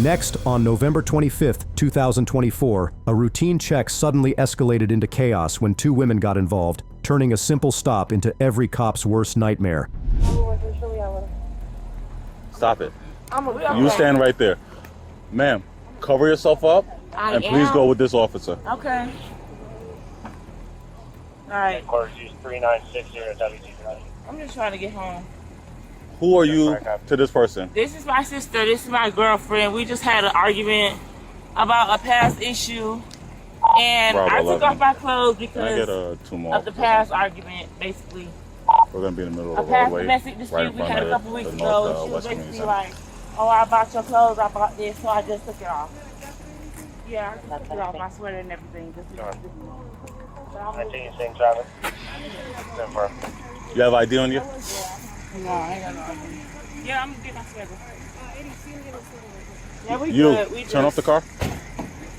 Next, on November 25th, 2024, a routine check suddenly escalated into chaos when two women got involved, turning a simple stop into every cop's worst nightmare. Stop it. I'm You stand right there. Ma'am, cover yourself up and please go with this officer. Okay. All right. Court use 3960 WT. I'm just trying to get home. Who are you to this person? This is my sister. This is my girlfriend. We just had an argument about a past issue. And Bravo, I took 11. off my clothes Can I because get two more? of the past argument, basically. We're going to be in the middle A of the past roadway. domestic dispute Right in we front had of a couple weeks the ago. North, She was West basically Community like, oh, I bought your clothes, I bought this, so I just took it off. Yeah, I just took it off, my sweater and everything. Just I think you're saying Travis. You have ID on you? No, I ain't got no idea. Yeah, I'm gonna get my sweater. Yeah, we good. We turn off the car.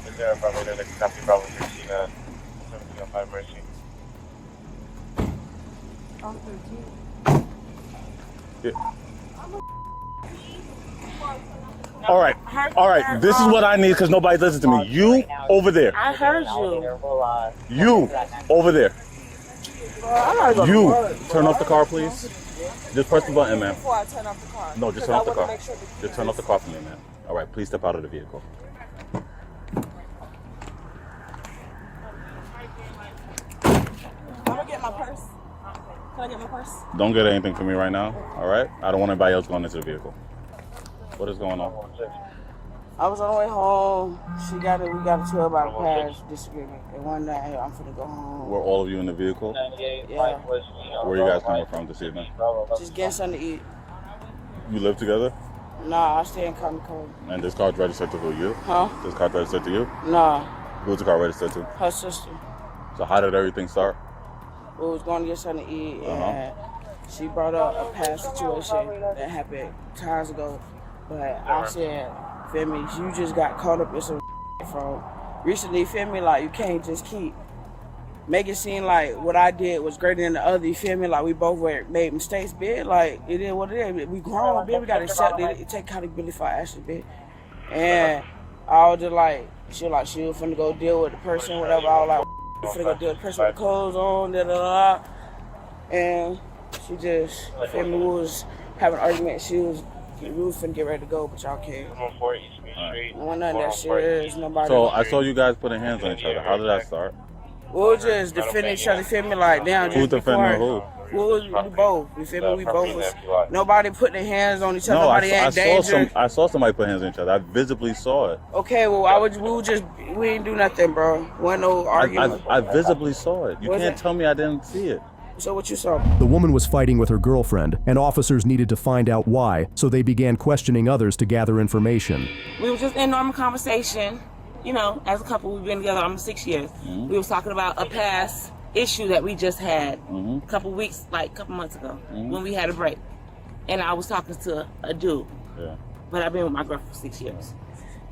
Is there a problem? There's a copy problem 1605 Mercy. Yeah. All right. This is what I need because nobody listens to me. You over there. I heard you. You over there. You turn off the car, please. Just press the button, man. Before I turn off the car. No, just turn off the car. Make sure Just turn off the car for me, man. All right, please step out of the vehicle. I'm gonna get my purse. Can I get my purse? Don't get anything for me right now, all right? I don't want anybody else going into the vehicle. What is going on? I was on the way home. We got into about a past disagreement. And one night, I'm finna go home. Were all of you in the vehicle? Yeah. Where are you guys coming from this evening? Just getting something to eat. You live together? Nah, I stay in Cotton Cove. And this car's registered to who, you? Huh? This car's registered to you? Nah. Who's the car registered to? Her sister. So how did everything start? We was going to get something to eat, and she brought up a past situation that happened times ago. But I said, feel me, you just got caught up in some from recently, feel me, like you can't just keep make it seem like what I did was greater than the other, you feel me? Like we both made mistakes, bitch. Like it is what it is. We grown, bitch. We gotta accept it, take accountability for our actions, bitch. And I was just like, she was finna go deal with the person, whatever. I was like, finna go deal with the person with the clothes on, da da da. And she just, feel me, we was having an argument. We was finna get ready to go, but y'all can't. None of that shit is nobody. So I saw you guys putting hands on each other. How did that start? We were just defending each other, feel me, like down. Who's defending who? We both. You feel me? We both was. Nobody put their hands on each other. No, Nobody in danger. I saw somebody put hands on each other. I visibly saw it. Okay, well, we didn't do nothing, bro. Wasn't no argument. I visibly saw it. You can't tell me I didn't see it. So what you saw? The woman was fighting with her girlfriend, and officers needed to find out why, so they began questioning others to gather information. We were just in normal conversation. You know, as a couple, we've been together almost 6 years. Mm-hmm. We was talking about a past issue that we just had a couple months ago when we had a break. And I was talking to a dude. Yeah. But I've been with my girl for 6 years.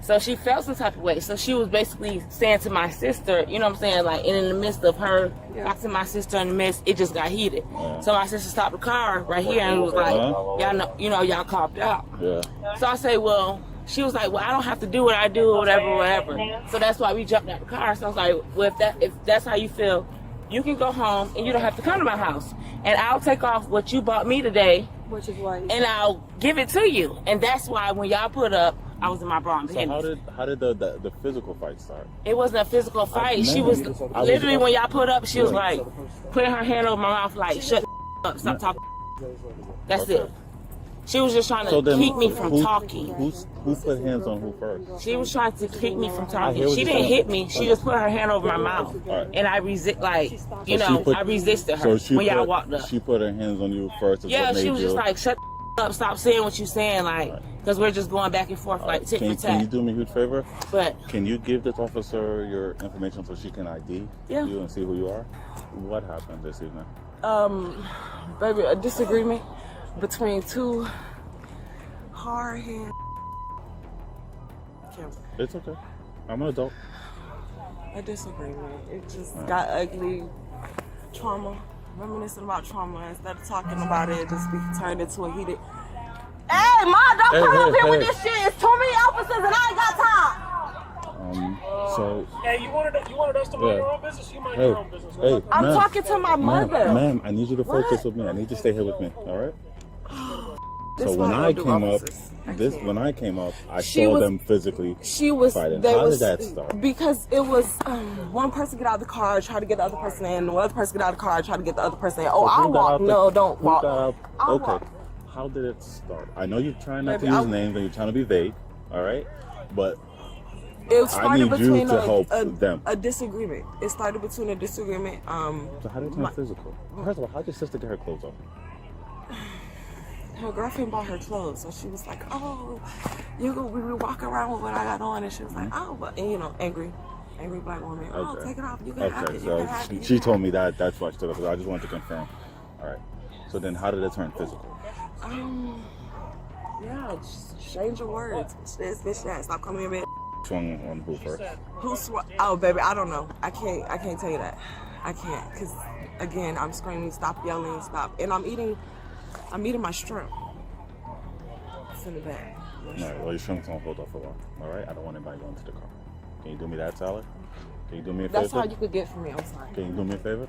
So she felt some type of way. So she was basically saying to my sister, you know what I'm saying? Like, and in the midst of her talking to my sister in the midst, it just got heated. Yeah. So my sister stopped the car right here and was like, y'all know, y'all copped out. Yeah. So I say, well, she was like, well, I don't have to do what I do or whatever. So that's why we jumped out the car. So I was like, well, if that's how you feel, you can go home and you don't have to come to my house. And I'll take off what you bought me today. Which is why. And I'll give it to you. And that's why when y'all put up, I was in my bra and panties. So how did the physical fight start? It wasn't a physical fight. She was literally, when y'all put up, she was like putting her hand over my mouth like, shut up, stop talking. That's it. She was just trying to keep me from talking. Who put hands on who first? She was trying to keep me from talking. She didn't hit me. She just put her hand over my mouth. And I I resisted her when y'all walked up. She put her hands on you first. Yeah, she was just like, shut up, stop saying what you're saying, like, because we're just going back and forth like tit for tat. Can you do me a huge favor? But can you give this officer your information so she can ID you and see who you are? What happened this evening? Baby, a disagreement between two hard-headed. It's okay. I'm an adult. A disagreement. It just got ugly. Trauma. Reminiscing about trauma instead of talking about it, just be turned into a heated. Hey, Ma, don't come up here with this shit. It's too many officers and I ain't got time. So. Hey, you wanted us to mind your own business? You mind your own business. Hey, I'm talking to my mother. Ma'am, I need you to focus with me. I need you to stay here with me. All right? So when I came up, when I came up, I saw them physically fighting. How did that start? Because it was one person get out of the car, try to get the other person in. The other person get out of the car, try to get the other person in. Oh, I'll walk. No, don't walk. Okay. How did it start? I know you're trying not to use names and you're trying to be vague, all right? But it started between a disagreement. It started between a disagreement. So how did it turn physical? First of all, how did your sister get her clothes off? Her girlfriend bought her clothes, so she was like, "Oh, we were walking around with what I got on," and she was like, "Oh," and angry black woman. Oh, take it off. You can have it. So she told me that. That's why she took it. I just wanted to confirm. All right. So then, how did it turn physical? Yeah, just change your words. This bitch that. Stop calling me a bitch. Swung on who first? Who swung? Oh, baby, I don't know. I can't tell you that. I can't, cause again, I'm screaming, stop yelling, stop, and I'm eating my shrimp. It's in the bag. All right. Well, your shrimp's gonna hold up for a while. All right. I don't want anybody going to the car. Can you do me that salad? Can you do me a favor? That's all you could get from me. I'm sorry. Can you do me a favor?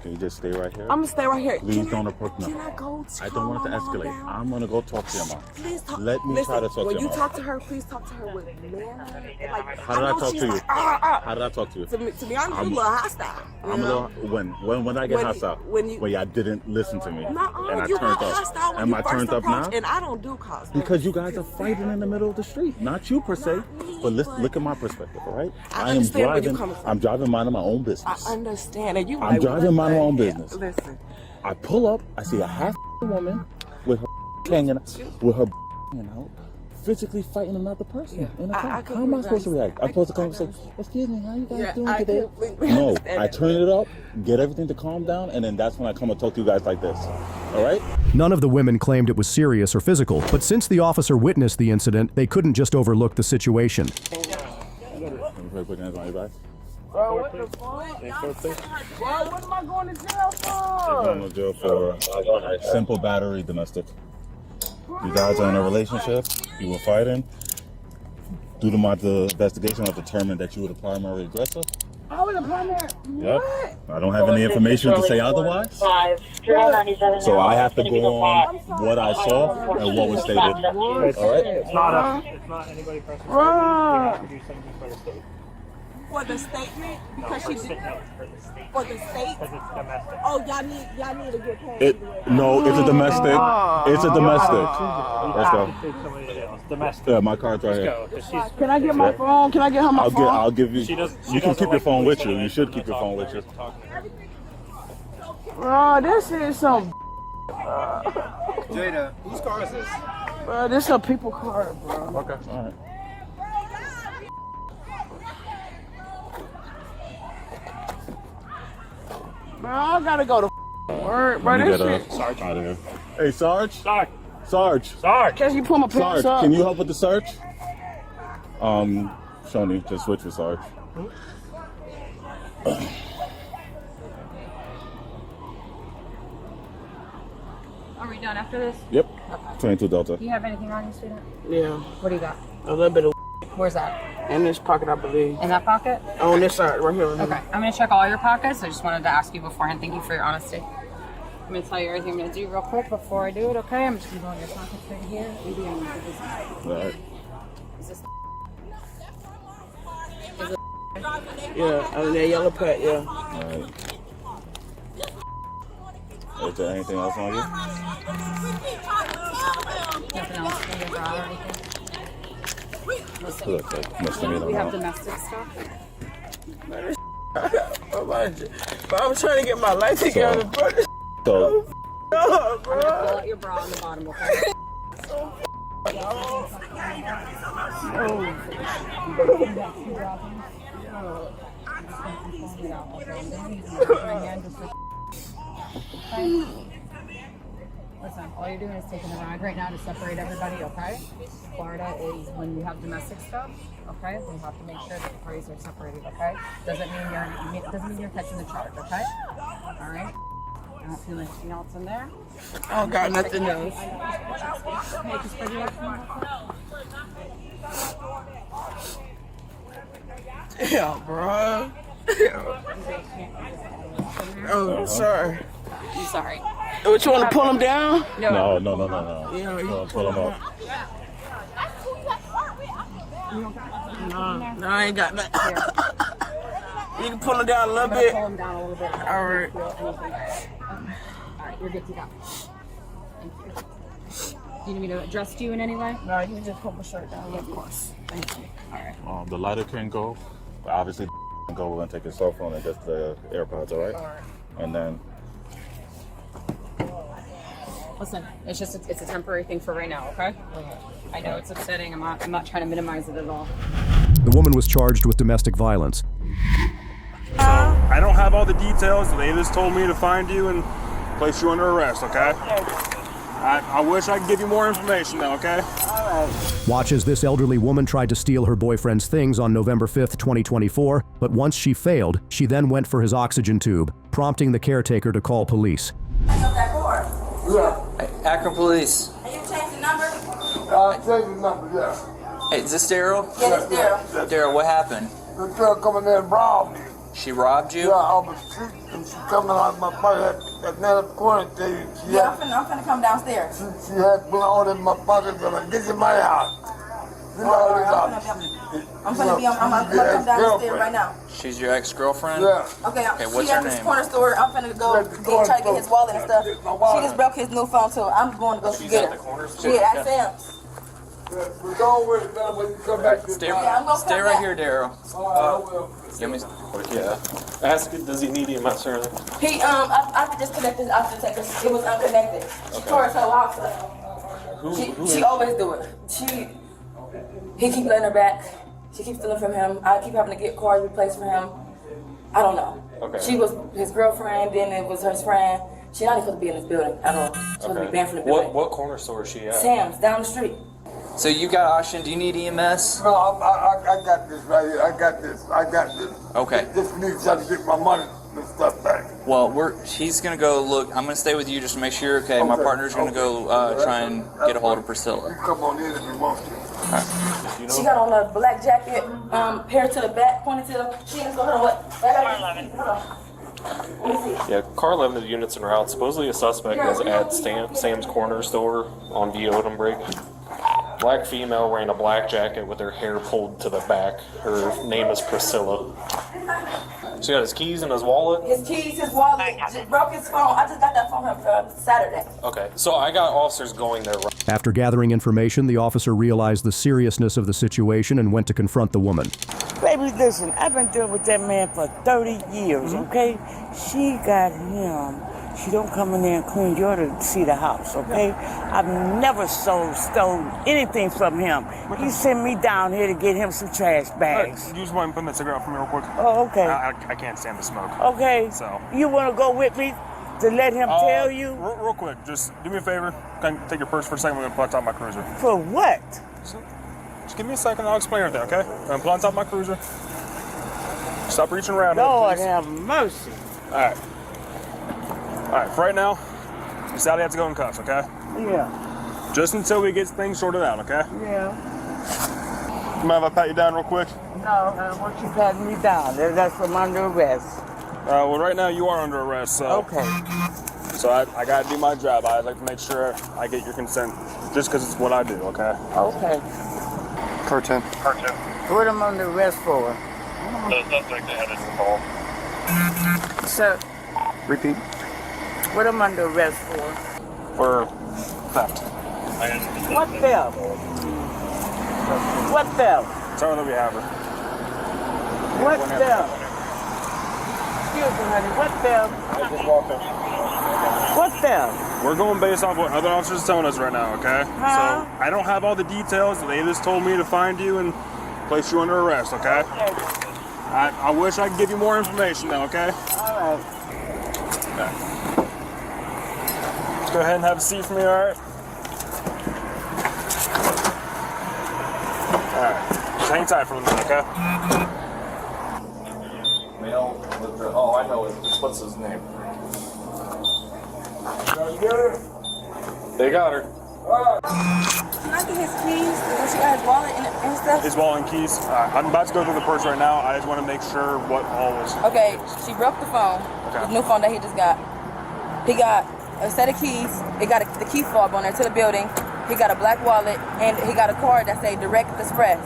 Can you just stay right here? I'm gonna stay right here. Please don't approach me. Can I go to I don't want it to escalate. I'm gonna go talk to your mom. Please talk. Let me try to talk to your mom. When you talk to her, please talk to her with manner. Like, how did I talk to you? How did I talk to you? To be honest, you're a little hostile. I'm a little. When I get hostile? When y'all didn't listen to me and I you turned got hostile up. when Am you I first turned up now? And I don't do calls. Because you guys are fighting in the middle of the street. Not you per se, but look at my perspective. All right. I am driving. I'm driving minding my own business. I understand, and I'm driving minding my own business. Listen. I pull up, I see a half woman with her hanging out, physically fighting another person in a car. How am I supposed to react? I'm supposed to come and say, "Excuse me, how you guys doing today?" No, I turn it up, get everything to calm down, and then that's when I come and talk to you guys like this. All right? None of the women claimed it was serious or physical, but since the officer witnessed the incident, they couldn't just overlook the situation. Bro, what the fuck? Bro, what am I going to jail for? You're going to jail for simple battery domestic. You guys are in a relationship. You were fighting. Due to my investigation, I determined that you were the primary aggressor. I was the primary. Yep. I don't have any information to say otherwise. So I have to go on what I saw and what was stated. All right? It's not anybody personal. We have to do something for the state. For the statement? Because she did. For the state? Because it's domestic. Oh, y'all need to get paid. No, it's a domestic. It's a domestic. Let's go. Domestic. Yeah, my card's right here. Can I get my phone? Can I get her my phone? I'll give you. You can keep your phone with you. You should keep your phone with you. Bro, this is some. Jada, whose car is this? Bro, this is a people car, bro. Okay. All right. Bro, I gotta go to work, bro. This shit. Sarge out of here. Hey, Sarge. Sarge. Can you pull my pants up? Can you help with the search? Shoni, just switch with Sarge. Are we done after this? Yep. 22 Delta. Do you have anything on you, student? Yeah. What do you got? A little bit of. Where's that? In this pocket, I believe. In that pocket? On this side, right here. Okay. I'm going to check all your pockets. I just wanted to ask you beforehand. Thank you for your honesty. I'm going to tell you everything I'm going to do real quick before I do it, okay? I'm just going to go in your pockets right here. All right. Is this Yeah, I mean, that yellow pad, yeah. All right. Is there anything else on you? nothing else in your bra or anything? Listen, we have domestic stuff. I'm trying to get my life together, bro. So, I'm going to pull out your bra on the bottom, okay? Listen, all you're doing is taking a rag right now to separate everybody, okay? Florida is when you have domestic stuff, okay? We have to make sure that the parties are separated, okay? Doesn't mean you're catching the charge, okay? All right? I don't see anything else in there. I don't got nothing else. Okay, just for the Yeah, bro. Oh, sorry. I'm sorry. What, you want to pull him down? No. Yeah, Pull him up. No, I ain't got that. You can pull him down a little bit. Pull him down a little bit. All right. All right, you're good to go. Thank you. Do you need me to address you in any way? No, you can just pull my shirt down. Of course. Thank you. All right. The lighter can go. Obviously, can go. We're gonna take your cell phone and just the AirPods, all right? And then. Listen, it's a temporary thing for right now, okay? I know it's upsetting. I'm not trying to minimize it at all. The woman was charged with domestic violence. So I don't have all the details. They just told me to find you and place you under arrest, okay? I wish I could give you more information though, okay? Watch as this elderly woman tried to steal her boyfriend's things on November 5th, 2024, but once she failed, she then went for his oxygen tube, prompting the caretaker to call police. Akron Police. Are you changing the number? Changing the number, yeah. Hey, is this Daryl? Yeah, it's Daryl. Daryl, what happened? The girl coming in and robbed me. She robbed you? Yeah, on the street, and she coming out of my pocket at 9 corner. Yeah, I'm finna come downstairs. She had been all in my pocket, but I get in my house. I'm gonna come downstairs right now. She's your ex-girlfriend? Yeah. Okay, what's she her at this name? corner store. I'm finna go try to get his wallet and stuff. She just broke his new phone too. I'm going to go get her. Yeah, at Sam's. We're going with it now when you come back. Stay come right back. here, Daryl. Give me. Yeah. Ask him, does he need EMS or anything? He I disconnected his oxygen tank because it was unconnected. She tore his whole oxygen. She always do it. He keep letting her back. She keeps stealing from him. I keep having to get cars replaced for him. I don't know. Okay. She was his girlfriend, then it was her friend. She's not even supposed to be in this building at all. She's supposed to be banned from the building. What corner store is she at? Sam's, down the street. So you got oxygen. Do you need EMS? No, I got this right here. I got this. Okay. Just need to try to get my money and stuff back. Well, he's gonna go look. I'm gonna stay with you just to make sure you're okay. My partner's gonna go try and get a hold of Priscilla. Come on in if you want to. She got on a black jacket, hair to the back, ponytail. She didn't go, hold on, what? Hold on. Let me see. Yeah, car 11 of the units en route. Supposedly a suspect is at Sam's Corner store on V. Odom Black female wearing a black jacket with her hair pulled to the back. Her name is Priscilla. She got his keys and his wallet? His keys, his wallet, just broke his phone. I just got that phone from Saturday. Okay, so I got officers going there. After gathering information, the officer realized the seriousness of the situation and went to confront the woman. Baby, listen, I've been dealing with that man for 30 years, okay? She got him. She don't come in there and clean. You ought to see the house, okay? I've never stole anything from him. He sent me down here to get him some trash bags. You just want to put that cigarette from me real quick? Oh, okay. I can't stand the smoke. Okay. So. You want to go with me to let him tell you? Real quick, just do me a favor. Can I take your purse for a second? We're going to pull on top of my cruiser. For what? Just give me a second. I'll explain everything, okay? I'm going to pull on top of my cruiser. Stop reaching around. Lord have mercy. All right. All right, for right now, Sally has to go in cuffs, okay? Yeah. Just until we get things sorted out, okay? Yeah. You mind if I pat you down real quick? No, I want you patting me down. That's from under arrest. Well, right now you are under arrest, so... Okay. So I got to do my job. I'd like to make sure I get your consent, just because it's what I do, okay? Okay. Car 10. What am I under arrest for? The suspect that had a call. Sir, Repeat. what am I under arrest for? For theft. What theft? What theft? Tell her that we have her. What theft? Excuse me, honey. What theft? I just walked up. What theft? We're going based off what other officers are telling us right now, okay? Huh? So I don't have all the details. They just told me to find you and place you under arrest, okay? I wish I could give you more information though, okay? All right. Let's go ahead and have a seat for me, all right? All right. Just hang tight for a minute, okay? Male with the, oh, I know it. What's his name? They got her. Can I get his keys? She got his wallet and stuff? His wallet and keys. I'm about to go through the purse right now. I just want to make sure what all was. Okay, she broke the phone. Okay. The new phone that he just got. He got a set of keys. It got the key fob on there to the building. He got a black wallet, and he got a card that say Direct Express.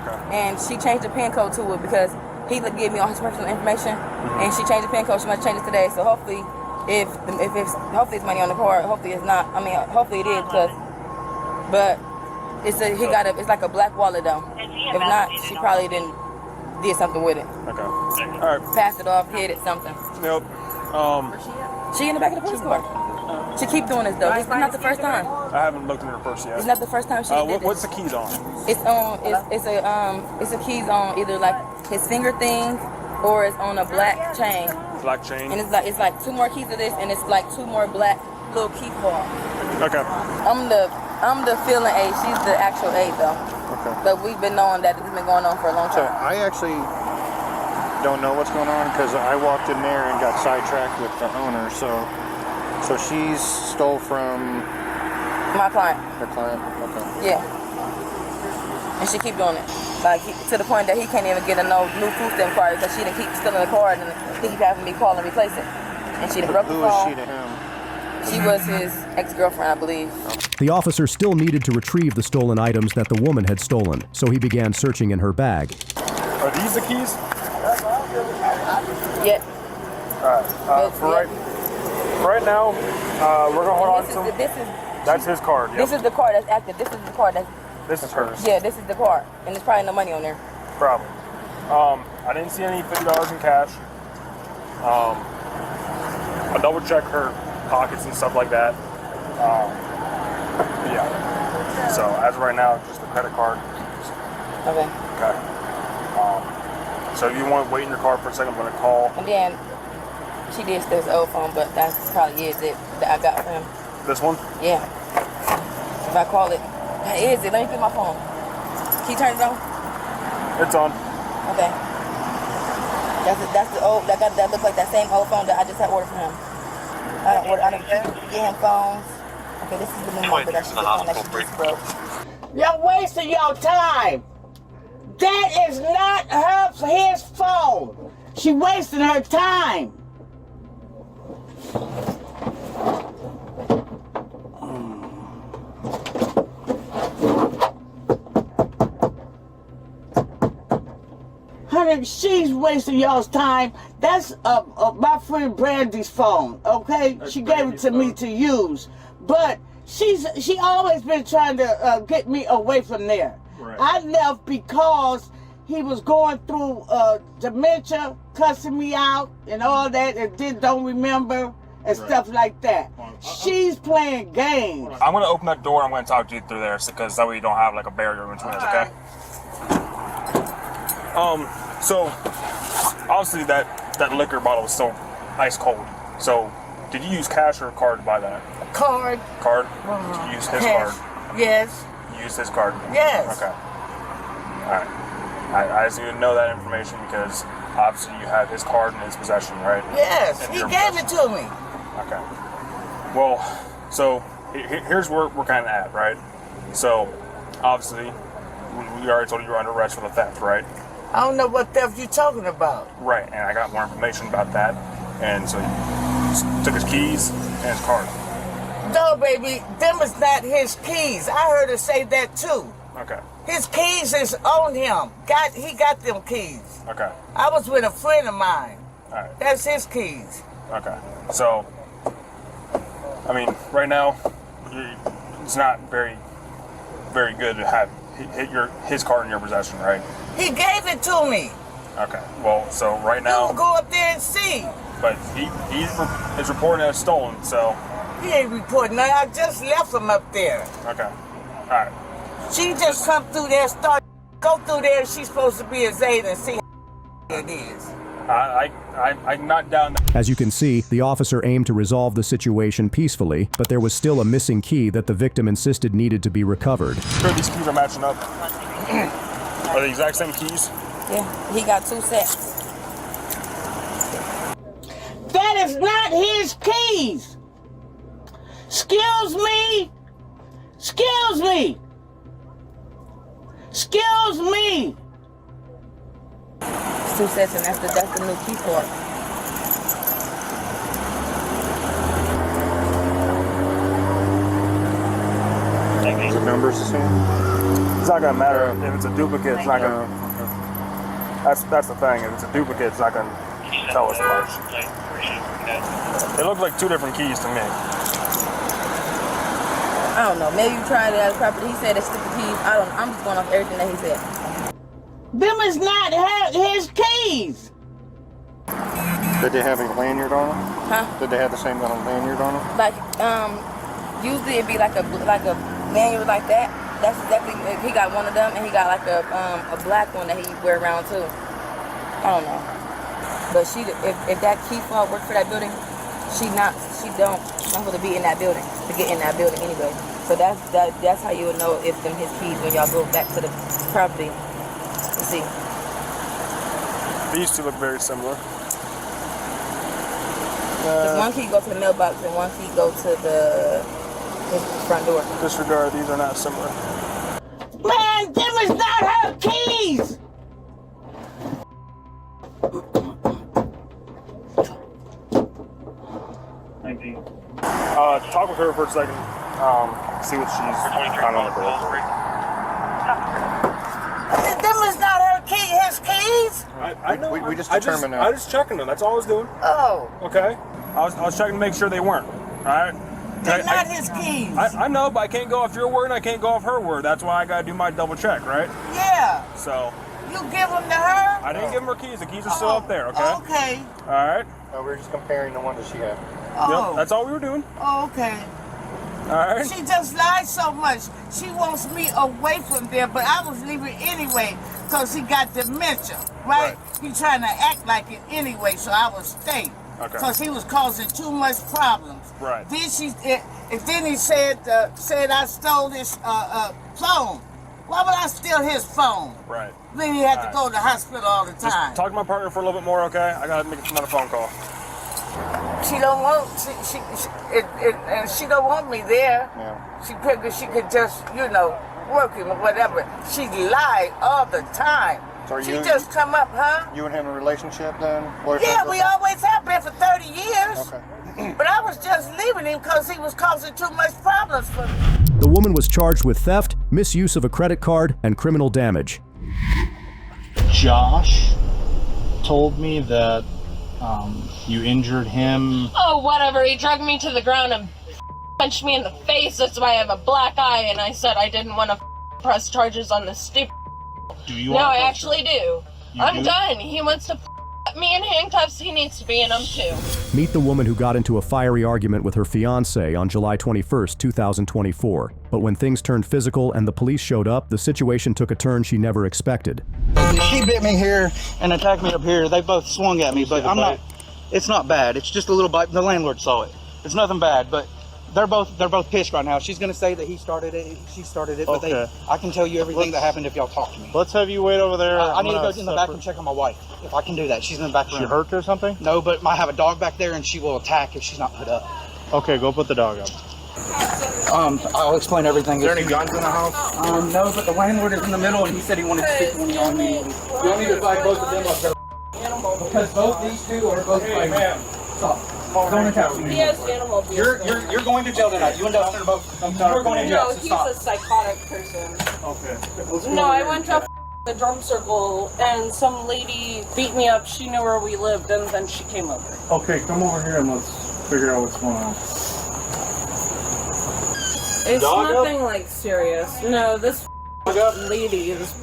Okay. And she changed the PIN code to it because he gave me all his personal information, and she changed the PIN code. She must change it today. So hopefully, hopefully it's money on the card. Hopefully it's not. I mean, hopefully it is but it's like a black wallet though. If not, she probably did something with it. Okay. All right. Passed it off, hid it, something. Nope. She in the back of the police car. She keep doing this though. It's not the first time. I haven't looked in her purse yet. It's not the first time she did this. What's the keys on? It's a keys on either like his finger thing or it's on a black chain. Black chain. And it's like 2 more keys of this and it's like 2 more black little key fob. Okay. I'm the feeling aide. She's the actual aide though. Okay. But we've been knowing that it's been going on for a long So time. I actually don't know what's going on because I walked in there and got sidetracked with the owner. So she's stole from My client. her client. Okay. Yeah. And she keep doing it. Like to the point that he can't even get a new food stamp card because she done keep stealing the card and he keep having me call and replace it. And she done broke the phone. Who is she to him? She was his ex-girlfriend, I believe. The officer still needed to retrieve the stolen items that the woman had stolen, so he began searching in her bag. Are these the keys? Yeah. Alright. Right now, we're gonna hold on to. That's his card. Yep. This is the card that's active. This is the card that's. This is hers. Yeah, this is the card, and there's probably no money on there. Probably. I didn't see any $50 in cash. I double check her pockets and stuff like that. Yeah. So as of right now, just the credit card. Okay. Okay. So you want to wait in your car for a second? I'm gonna call. And then she did steal his old phone, but that's probably it that I got from him. This one? Yeah. If I call it, that is it. Let me get my phone. Can you turn it on? It's on. Okay. That's the old. That looks like that same old phone that I just had ordered from him. I didn't get him phones. Okay, this is the new number that she just broke. Y'all wasting your time. That is not his phone. She wasting her time. Honey, she's wasting y'all's time. That's my friend Brandy's phone, okay? She gave it to me to use. But she always been trying to get me away from there. Right. I left because he was going through dementia, cussing me out and all that, and don't remember and stuff like that. She's playing games. I'm gonna open that door. I'm gonna talk to you through there because that way you don't have like a barrier between us, okay? So obviously that liquor bottle was still ice cold. So did you use cash or a card to buy that? Card. Card? Did you use his Cash. card? Yes. You used his card? Yes. Okay. Alright. I just need to know that information because obviously you have his card in his possession, right? Yes, he gave it to me. Okay. Well, so here's where we're kind of at, right? So obviously we already told you you're under arrest for the theft, right? I don't know what theft you're talking about. Right, and I got more information about that. And so he took his keys and his card. No, baby, them is not his keys. I heard her say that too. Okay. His keys is on him. He got them keys. Okay. I was with a friend of mine. All right. That's his keys. Okay. So, I mean, right now, it's not very good to have his card in your possession, right? He gave it to me. Okay. Well, so right now, you go up there and see. But he is reporting as stolen, so. He ain't reporting nothing. I just left him up there. Okay. All right. She just come through there, go through there. She's supposed to be his aide and see how it is. I'm not down. As you can see, the officer aimed to resolve the situation peacefully, but there was still a missing key that the victim insisted needed to be recovered. Sure, these keys are matching up. Are they the exact same keys? Yeah, he got 2 sets. That is not his keys. Excuse me. Excuse me. Excuse me. It's 2 sets, and that's the new key card. numbers the same? It's not gonna matter if it's a duplicate. It's not gonna. That's the thing. If it's a duplicate, it's not gonna tell us much. It looked like two different keys to me. I don't know. Maybe you tried it at a property. He said it's stupid keys. I don't know. I'm just going off everything that he said. Them is not his keys. Did they have a lanyard on them? Huh? Did they have the same kind of lanyard on them? Like, usually it'd be like a lanyard like that. That's exactly. He got one of them, and he got like a black one that he wear around too. I don't know. But if that key fob worked for that building, she's not going to be in that building to get in that building anyway. So that's how you would know if them his keys when y'all go back to the property. Let's see. These two look very similar. One key go to the mailbox and one key go to his front door. Disregard, these are not similar. Man, them is not her keys. Talk with her for a second. See what she's kind of on the door. Them is not her his keys. I know. We just determined that. I was checking them. That's all I was doing. Oh. Okay. I was checking to make sure they weren't. All right. They're not his keys. I know, but I can't go off your word and I can't go off her word. That's why I gotta do my double check, right? Yeah. So. You give them to her? I didn't give them her keys. The keys are still up there. Okay. Okay. All right. We were just comparing the one that she had. Oh. Yep. That's all we were doing. Oh, okay. All right. She just lied so much. She wants me away from there, but I was leaving anyway because he got dementia, right? He trying to act like it anyway, so I would stay. Okay. Because he was causing too much problems. Right. Then he said I stole his phone. Why would I steal his phone? Right. Then he had to go to the hospital all the time. Just talk to my partner for a little bit more, okay? I gotta make another phone call. She don't want and she don't want me there. Yeah. She figured she could just work him or whatever. She lied all the time. So she just come up, huh? You and him in a relationship then? Yeah, we always have been for 30 years. Okay. But I was just leaving him because he was causing too much problems for me. The woman was charged with theft, misuse of a credit card, and criminal damage. Josh told me that you injured him. Oh, whatever. He dragged me to the ground and punched me in the face. That's why I have a black eye. And I said I didn't want to press charges on this stupid. Do you? No, I actually do. I'm do? done. He wants to put me in handcuffs. He needs to be in them too. Meet the woman who got into a fiery argument with her fiancé on July 21st, 2024. But when things turned physical and the police showed up, the situation took a turn she never expected. She bit me here and attacked me up here. They both swung at me, but I'm not. It's not bad. It's just a little bite. The landlord saw it. It's nothing bad, but they're both pissed right now. She's gonna say that he started it. She started it, but I can tell you everything that happened if y'all talk to me. Let's have you wait over there. I need to go in the back and check on my wife. If I can do that, she's in the back room. She hurt or something? No, but I have a dog back there, and she will attack if she's not put up. Okay, go put the dog up. I'll explain everything. Is there any guns in the house? No, but the landlord is in the middle, and he said he wanted to speak to me on me. You'll need to fight both of them up there. Because both these two are both fighting. Stop. Don't attack me. He has animal abuse. You're going to jail tonight. You and Dustin are both. You're going to jail. No, he's a psychotic person. Okay. No, I went to the drum circle and some lady beat me up. She knew where we lived and then she came over. Okay, come over here and let's figure out what's going on. It's Dog nothing up? like serious. No, this lady, this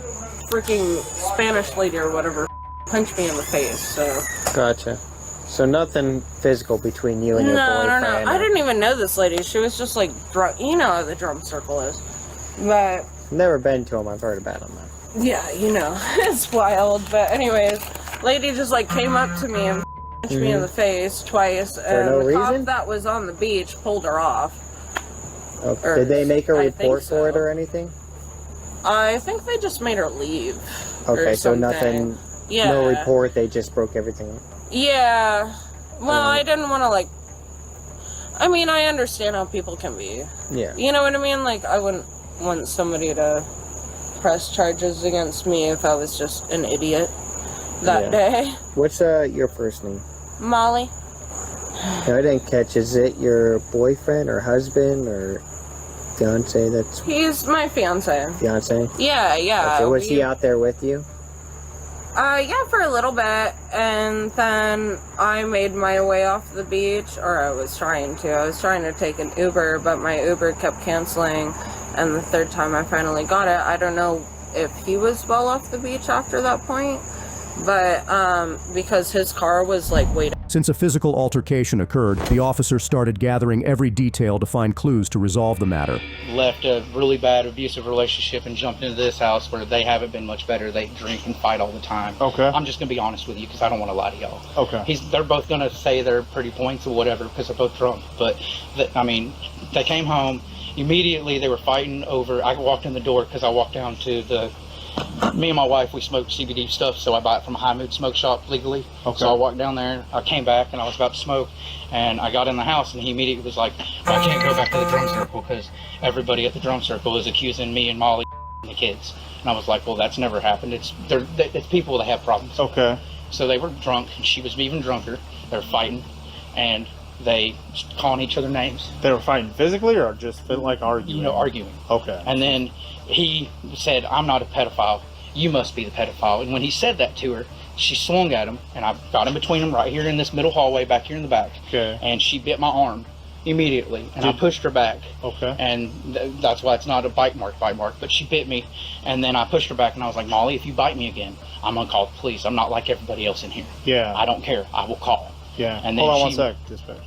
freaking Spanish lady or whatever, punched me in the face, so. Gotcha. So nothing physical between you and your boyfriend? No. I didn't even know this lady. She was just like, you know how the drum circle is. But. Never been to him. I've heard about him though. Yeah, you know, it's wild. But anyways, lady just like came up to me and punched me in the face twice. And no the cop reason? that was on the beach pulled her off. Okay. Did they make a report for it or anything? I think they just made her leave. Okay, or so something. nothing, Yeah. no report, they just broke everything up. Yeah. Well, I didn't want to I mean, I understand how people can be. Yeah. You know what I mean? Like, I wouldn't want somebody to press charges against me if I was just an idiot that day. What's your first name? Molly. I didn't catch. Is it your boyfriend or husband or? fiance that's He's my fiance. fiance? Yeah, yeah. Okay, was he out there with you? Yeah, for a little bit, and then I made my way off the beach, or I was trying to. I was trying to take an Uber, but my Uber kept canceling, and the third time I finally got it, I don't know if he was well off the beach after that point, but because his car was like way down. Since a physical altercation occurred, the officer started gathering every detail to find clues to resolve the matter. Left a really bad abusive relationship and jumped into this house where they haven't been much better. They drink and fight all the time. Okay. I'm just gonna be honest with you because I don't want to lie to y'all. Okay. They're both gonna say they're pretty points or whatever because they're both drunk. But I mean, they came home immediately. They were fighting over. I walked in the door because I walked down to the. Me and my wife, we smoke CBD stuff, so I buy it from a High Mood smoke shop legally. Okay. So I walked down there, I came back, and I was about to smoke, and I got in the house, and he immediately was like, well, I can't go back to the drum circle because everybody at the drum circle is accusing me and Molly and the kids. And I was like, well, that's never happened. It's people that have problems. Okay. So they were drunk, and she was even drunker. They were fighting, and they calling each other names. They were fighting physically or just like arguing? You know, arguing. Okay. And then he said, I'm not a pedophile. You must be the pedophile. And when he said that to her, she swung at him, and I got in between them right here in this middle hallway back here in the back. Okay. And she bit my arm immediately, and I pushed her back. Okay. And that's why it's not a bite mark, but she bit me, and then I pushed her back, and I was like, Molly, if you bite me again, I'm gonna call the police. I'm not like everybody else in here. Yeah. I don't care. I will call. Yeah. And then Hold on 1 sec, dispatch.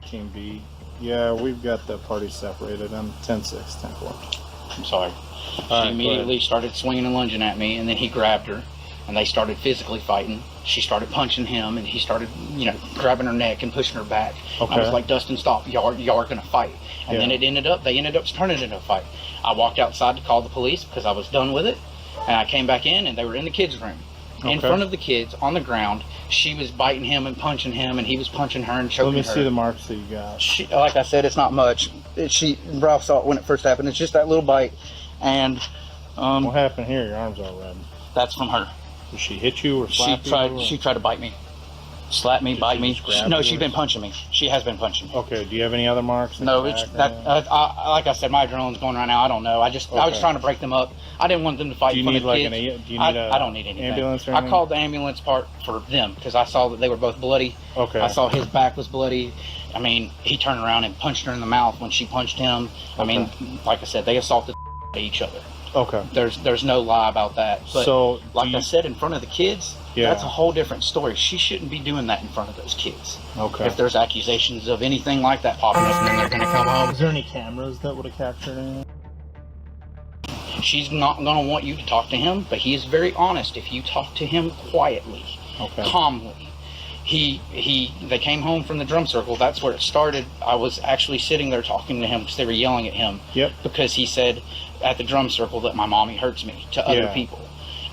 Team B. Yeah, we've got the parties separated. I'm 10-6, 10-4. I'm sorry. All She right, immediately started swinging and lunging at me, and then he grabbed her, and they started physically fighting. She started punching him, and he started, grabbing her neck and pushing her back. Okay. I was like, Dustin, stop. Y'all are going to fight. And then they ended up turning into a fight. I walked outside to call the police because I was done with it, and I came back in, and they were in the kids' room. In front of the kids, on the ground, she was biting him and punching him, and he was punching her and choking her. Let me see the marks that you got. Like I said, it's not much. Ralph saw it when it first happened. It's just that little bite. And what happened here? Your arm's all red. That's from her. Did she hit you or slap you? She tried to bite me. Slap me, bite me. No, she's been punching me. She has been punching me. Okay. Do you have any other marks? No, like I said, my adrenaline's going right now. I don't know. I was trying to break them up. I didn't want them to fight. Do you need like do you need I don't need anything. Ambulance or I anything? called the ambulance part for them because I saw that they were both bloody. Okay. I saw his back was bloody. I mean, he turned around and punched her in the mouth when she punched him. I mean, like I said, they assaulted each other. Okay. There's no lie about that. But so, I said, in front of the kids, yeah, that's a whole different story. She shouldn't be doing that in front of those kids. Okay. If there's accusations of anything like that popping up, then they're going to come home. Is there any cameras that would have captured anything? She's not going to want you to talk to him, but he is very honest if you talk to him quietly, calmly. They came home from the drum circle. That's where it started. I was actually sitting there talking to him because they were yelling at him. Yep. Because he said at the drum circle that my mommy hurts me to other people.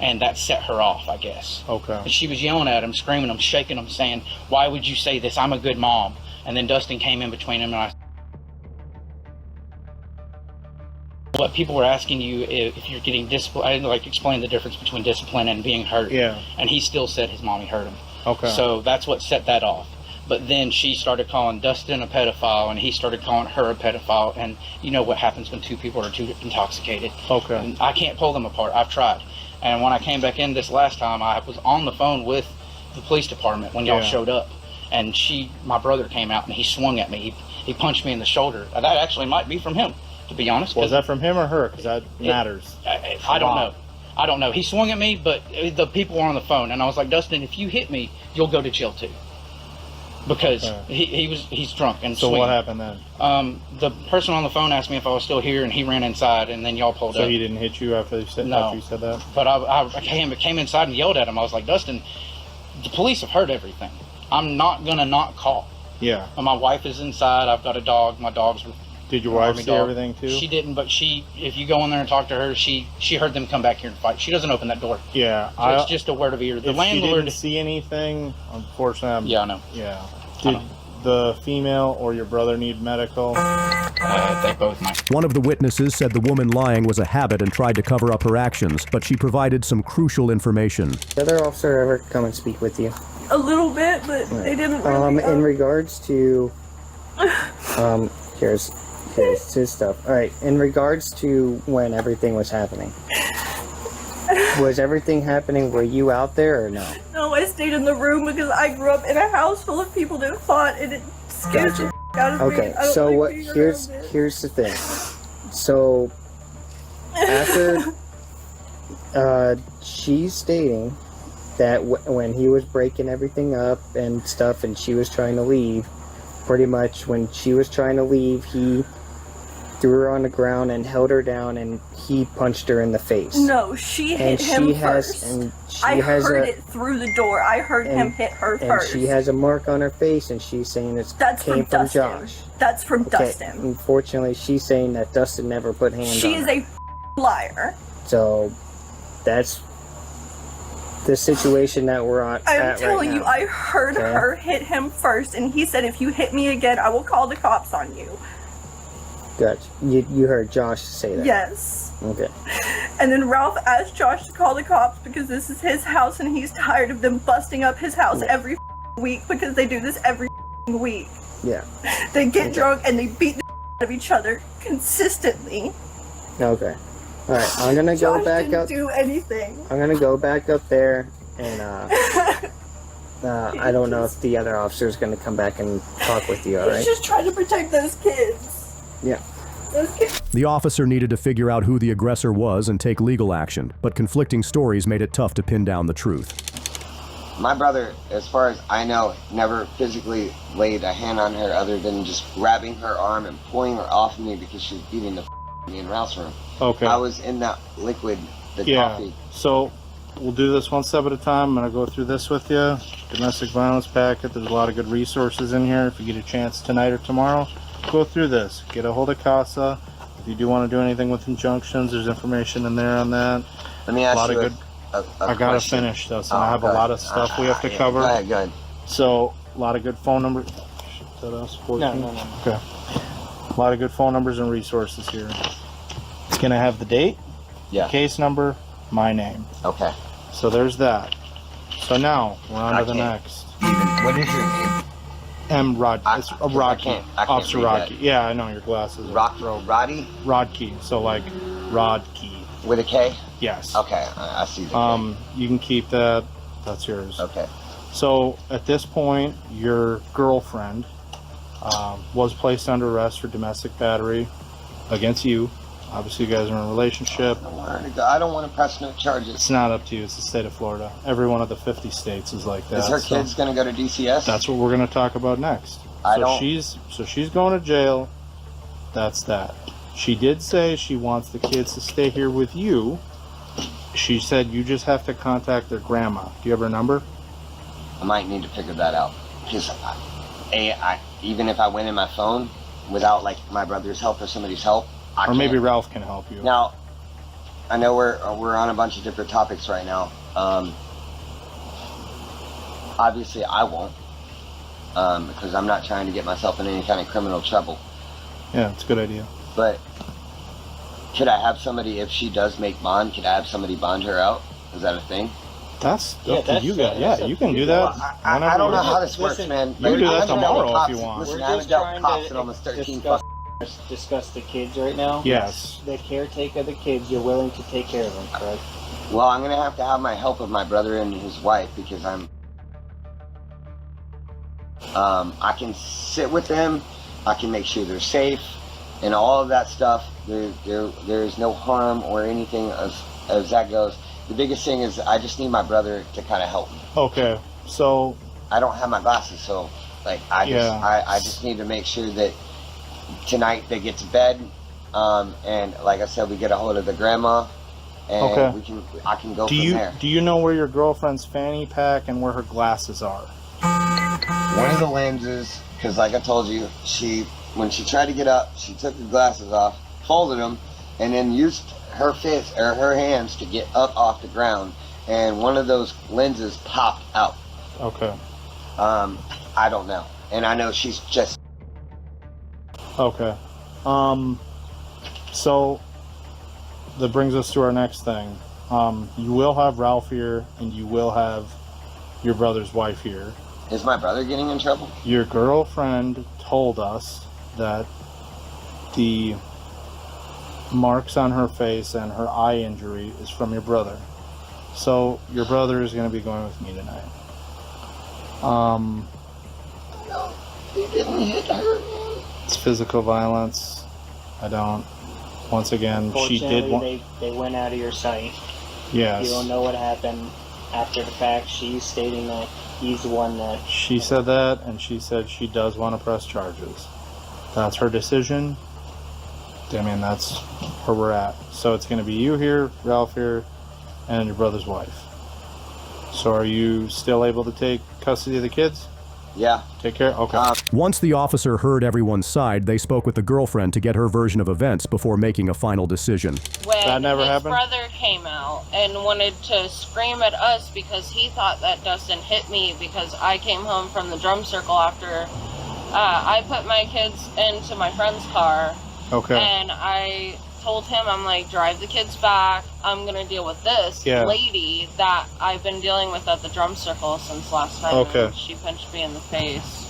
And that set her off, I guess. Okay. And she was yelling at him, screaming him, shaking him, saying, why would you say this? I'm a good mom. And then Dustin came in between him, and I what people were asking you if you're getting discipline. I didn't explain the difference between discipline and being hurt. Yeah. And he still said his mommy hurt him. Okay. So that's what set that off. But then she started calling Dustin a pedophile, and he started calling her a pedophile. And you know what happens when two people are too intoxicated. Okay. And I can't pull them apart. I've tried. And when I came back in this last time, I was on the phone with the police department when y'all showed up. And my brother came out, and he swung at me. He punched me in the shoulder. That actually might be from him, to be honest. Was that from him or her? Because that matters. I don't know. I don't know. He swung at me, but the people were on the phone, and I was like, Dustin, if you hit me, you'll go to jail too. Because he's drunk and so swinging. What happened then? The person on the phone asked me if I was still here, and he ran inside, and then y'all pulled up. So he didn't hit you after you said that? But I came inside and yelled at him. I was like, Dustin, the police have heard everything. I'm not gonna not call. Yeah. And my wife is inside. I've got a dog. My dog's. Did your wife see everything too? She didn't, but if you go in there and talk to her, she heard them come back here and fight. She doesn't open that door. Yeah. So it's just a word of ear. The if landlord she didn't see anything, unfortunately. Yeah, I know. Yeah. Did the female or your brother need medical? They both might. One of the witnesses said the woman lying was a habit and tried to cover up her actions, but she provided some crucial information. Did the other officer ever come and speak with you? A little bit, but they didn't really. In regards to, Okay, it's his stuff. All right. In regards to when everything was happening, was everything happening? Were you out there or no? No, I stayed in the room because I grew up in a house full of people that fought, and it scares the out of me. Okay, I don't so like what? being Here's around it. here's the thing. So after she's stating that when he was breaking everything up and stuff, and she was trying to leave, pretty much when she was trying to leave, he threw her on the ground and held her down, and he punched her in the face. No, she hit him first. I heard it through the door. I heard him hit her and first. she has a mark on her face, and she's saying it came from Josh. That's from Okay, Dustin. unfortunately, she's saying that Dustin never put hands She on is her. a liar. So that's the situation that we're on. I'm telling you, I heard Okay. her hit him first, and he said, if you hit me again, I will call the cops on you. Gotcha. You heard Josh say that. Yes. Okay. And then Ralph asked Josh to call the cops because this is his house, and he's tired of them busting up his house every week because they do this every week. Yeah. They get drunk and they beat the out of each other consistently. Okay. All right. I'm gonna go Josh back didn't up. do anything. I'm gonna go back up there, and I don't know if the other officer's gonna come back and talk with you. All He's right. just trying to protect those kids. Yeah. Those kids. The officer needed to figure out who the aggressor was and take legal action, but conflicting stories made it tough to pin down the truth. My brother, as far as I know, never physically laid a hand on her other than just grabbing her arm and pulling her off of me because she was beating the me in Ralph's room. Okay. I was in that liquid, the coffee. So we'll do this one step at a time. I'm going to go through this with you. Domestic violence packet. There's a lot of good resources in here. If you get a chance tonight or tomorrow, go through this. Get a hold of CASA. If you do want to do anything with injunctions, there's information in there on that. Let me ask a lot you of good. I gotta question. finish this, and Oh, I have go a lot ahead. of stuff we have to cover. Go ahead, go ahead. So a lot of good phone numbers. Is that us? 14? No. Okay. A lot of good phone numbers and resources here. It's gonna have the date, case number, my name. Okay. So there's that. So now we're on to the next. What is your name? It's a Rodkey. I can't Officer read that. Rodkey. Yeah, I know your glasses. Roddy? Rodkey. So like Rodkey. With a K? Yes. Okay, I see the K. You can keep that. That's yours. Okay. So at this point, your girlfriend was placed under arrest for domestic battery against you. Obviously, you guys are in a relationship. I don't want to press no charges. It's not up to you. It's the state of Florida. Every one of the 50 states is like that. Is her So kids going to go to DCS? that's what we're going to talk about next. She's going to jail. That's that. She did say she wants the kids to stay here with you. She said you just have to contact their grandma. Do you have her number? I might need to figure that out. Because even if I went in my phone without like my brother's help or somebody's help, Or maybe Ralph can help you. Now, I know we're on a bunch of different topics right now. Obviously, I won't, because I'm not trying to get myself in any kind of criminal trouble. Yeah, it's a good idea. But could I have somebody, if she does make bond, could I have somebody bond her out? Is that a thing? That's up to you guys. Yeah, you can do that. I don't know how this works, man. You can do that I haven't dealt with tomorrow if cops- you want. Listen, We're I haven't just dealt trying with cops to in almost 13 discuss the kids right now. Yes. The caretaker of the kids, you're willing to take care of them, correct? Well, I'm going to have my help of my brother and his wife because I can sit with them, I can make sure they're safe, and all of that stuff. There's no harm or anything as that goes. The biggest thing is I just need my brother to kind of help me. Okay, so I don't have my glasses, so like I just need to make sure that tonight they get to bed, and like I said, we get a hold of the grandma, and Okay. I can go from there. Do you know where your girlfriend's fanny pack and where her glasses are? One of the lenses, because like I told you, when she tried to get up, she took the glasses off, folded them, and then used her fist or her hands to get up off the ground, and one of those lenses popped out. Okay. I don't know, and I know she's just. Okay. So that brings us to our next thing. You will have Ralph here, and you will have your brother's wife here. Is my brother getting in trouble? Your girlfriend told us that the marks on her face and her eye injury is from your brother. So your brother is going to be going with me tonight. He didn't hit her. It's physical violence. I don't. Once again, she did want. They went out of your sight. Yes. You don't know what happened after the fact. She's stating that he's the one that. She said that, and she said she does want to press charges. That's her decision. I mean, that's where we're at. So it's going to be you here, Ralph here, and your brother's wife. So are you still able to take custody of the kids? Yeah. Take care? Okay. Once the officer heard everyone's side, they spoke with the girlfriend to get her version of events before making a final decision. When that never his happened? brother came out and wanted to scream at us because he thought that Dustin hit me because I came home from the drum circle after I put my kids into my friend's car. Okay. And I told him, I'm like, drive the kids back. I'm going to deal with this lady that I've been dealing with at the drum circle since last night. Okay. And she punched me in the face.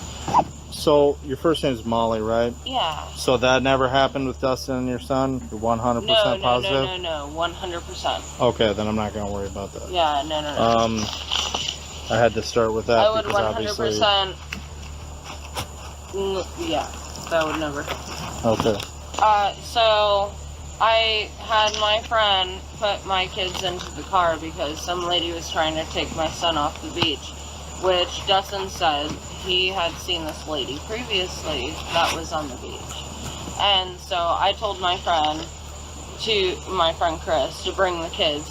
So your first name is Molly, right? Yeah. So that never happened with Dustin and your son? You're 100% positive? No, 100%. Okay, then I'm not going to worry about that. Yeah, no. I had to start with that I would because obviously... 100%. Yeah, that would never. Okay. So I had my friend put my kids into the car because some lady was trying to take my son off the beach, which Dustin said he had seen this lady previously that was on the beach. And so I told my friend Chris, to bring the kids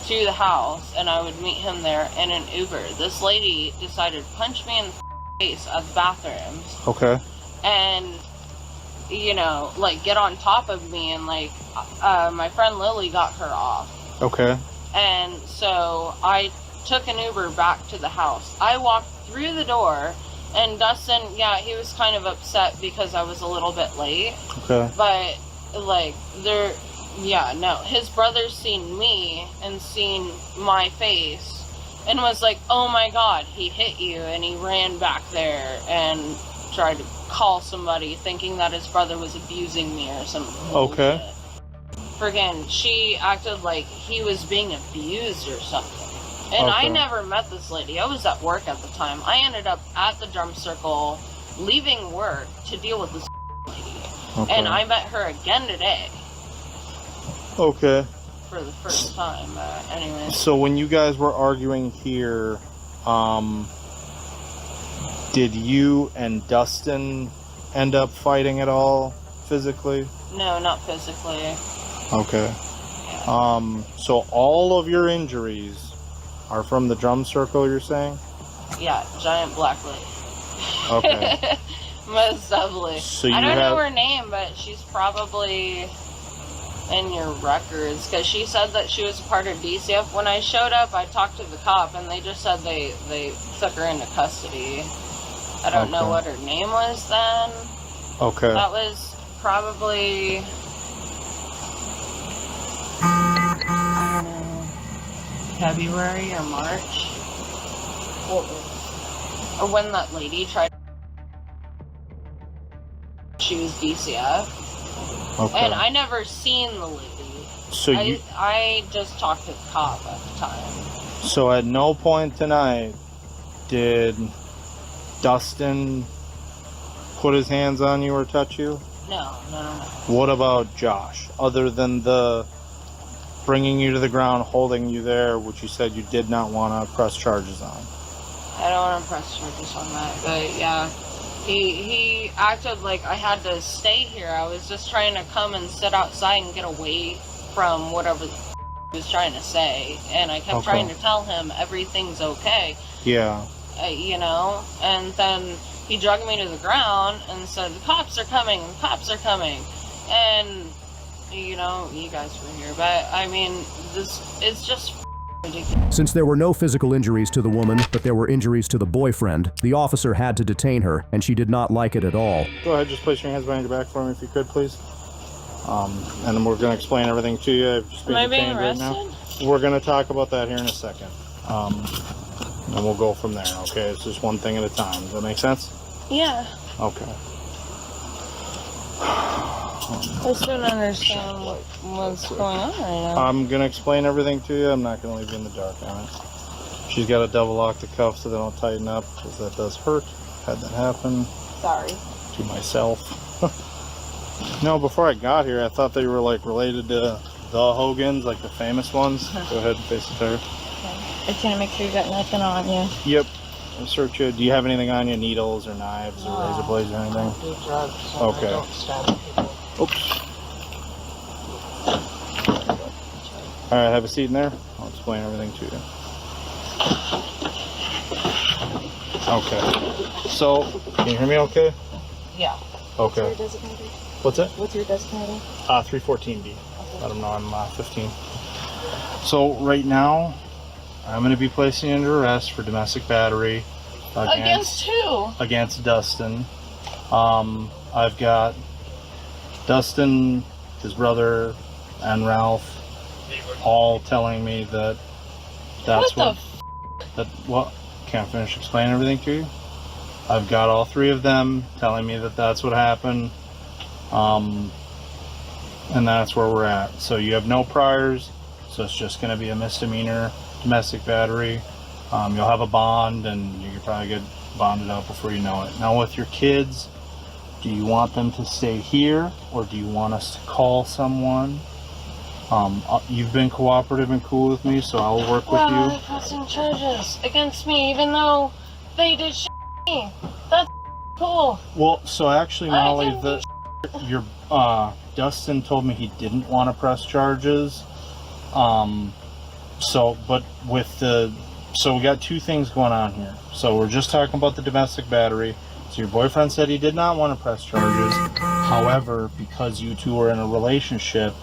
to the house and I would meet him there in an Uber. This lady decided to punch me in the face at the bathrooms. Okay. And like get on top of me and like my friend Lily got her off. Okay. And so I took an Uber back to the house. I walked through the door and Dustin, he was kind of upset because I was a little bit late. Okay. But like his brother seen me and seen my face and was like, oh my God, he hit you, and he ran back there and tried to call somebody thinking that his brother was abusing me or something. Okay. Friggin', she acted like he was being abused or something. And I never met this lady. I was at work at the time. I ended up at the drum circle, leaving work to deal with this lady. Okay. And I met her again today. Okay. For the first time, anyway. So when you guys were arguing here, did you and Dustin end up fighting at all physically? No, not physically. Okay. So all of your injuries are from the drum circle, you're saying? Yeah, giant black lady. Okay. Most definitely. So I don't know her name, but she's probably in your records because she said that she was a part of DCF. When I showed up, I talked to the cop and they just said they took her into custody. I don't know what her name was then. Okay. That was probably, I don't know, February or March. Or when that lady tried to choose DCF. Okay. And I never seen the lady. So I just talked to the cop at the time. So at no point tonight did Dustin put his hands on you or touch you? No. What about Josh? Other than the bringing you to the ground, holding you there, which you said you did not want to press charges on. I don't want to press charges on that, but yeah. He acted like I had to stay here. I was just trying to come and sit outside and get away from whatever he was trying to say. And I kept trying to tell him everything's okay. Yeah. And then he dragged me to the ground and said, the cops are coming, And, you guys were here. But, I mean, it's just ridiculous. Since there were no physical injuries to the woman, but there were injuries to the boyfriend, the officer had to detain her, and she did not like it at all. Go ahead, just place your hands behind your back for me if you could, please. And then we're going to explain everything to you. I've just been detained right now. We're going to talk about that here in a second. And we'll go from there, okay? It's just one thing at a time. Does that make sense? Yeah. Okay. I still don't understand what's going on right now. I'm gonna explain everything to you. I'm not gonna leave you in the dark on it. She's got to double lock the cuffs so they don't tighten up, because that does hurt. Had that happen. Sorry. To myself. No, before I got here, I thought they were like related to the Hogans, like the famous ones. Go ahead and face the tire. Okay. Just gonna make sure you got nothing on you. Yep. I'll search you. Do you have anything on you? Needles or knives or razor blades or anything? Okay. Oops. Alright, have a seat in there. I'll explain everything to you. Okay. So, can you hear me okay? Yeah. Okay. What's your designated? What's that? What's your designated? 314B. Okay. Let them know I'm 15. So, right now, I'm going to be placing you under arrest for domestic battery. Against who? Against Dustin. I've got Dustin, his brother, and Ralph all telling me that that's what can't finish explaining everything to you. I've got all three of them telling me that that's what happened, and that's where we're at. So you have no priors, so it's just going to be a misdemeanor domestic battery. You'll have a bond, and you can probably get bonded out before you know it. Now with your kids, do you want them to stay here, or do you want us to call someone? You've been cooperative and cool with me, so I'll work with you. They're pressing charges against me, even though they did me. That's cool. Well, so actually, Molly, your Dustin told me he didn't want to press charges. But with so we got two things going on here. So we're just talking about the domestic battery. So your boyfriend said he did not want to press charges. However, because you two are in a relationship,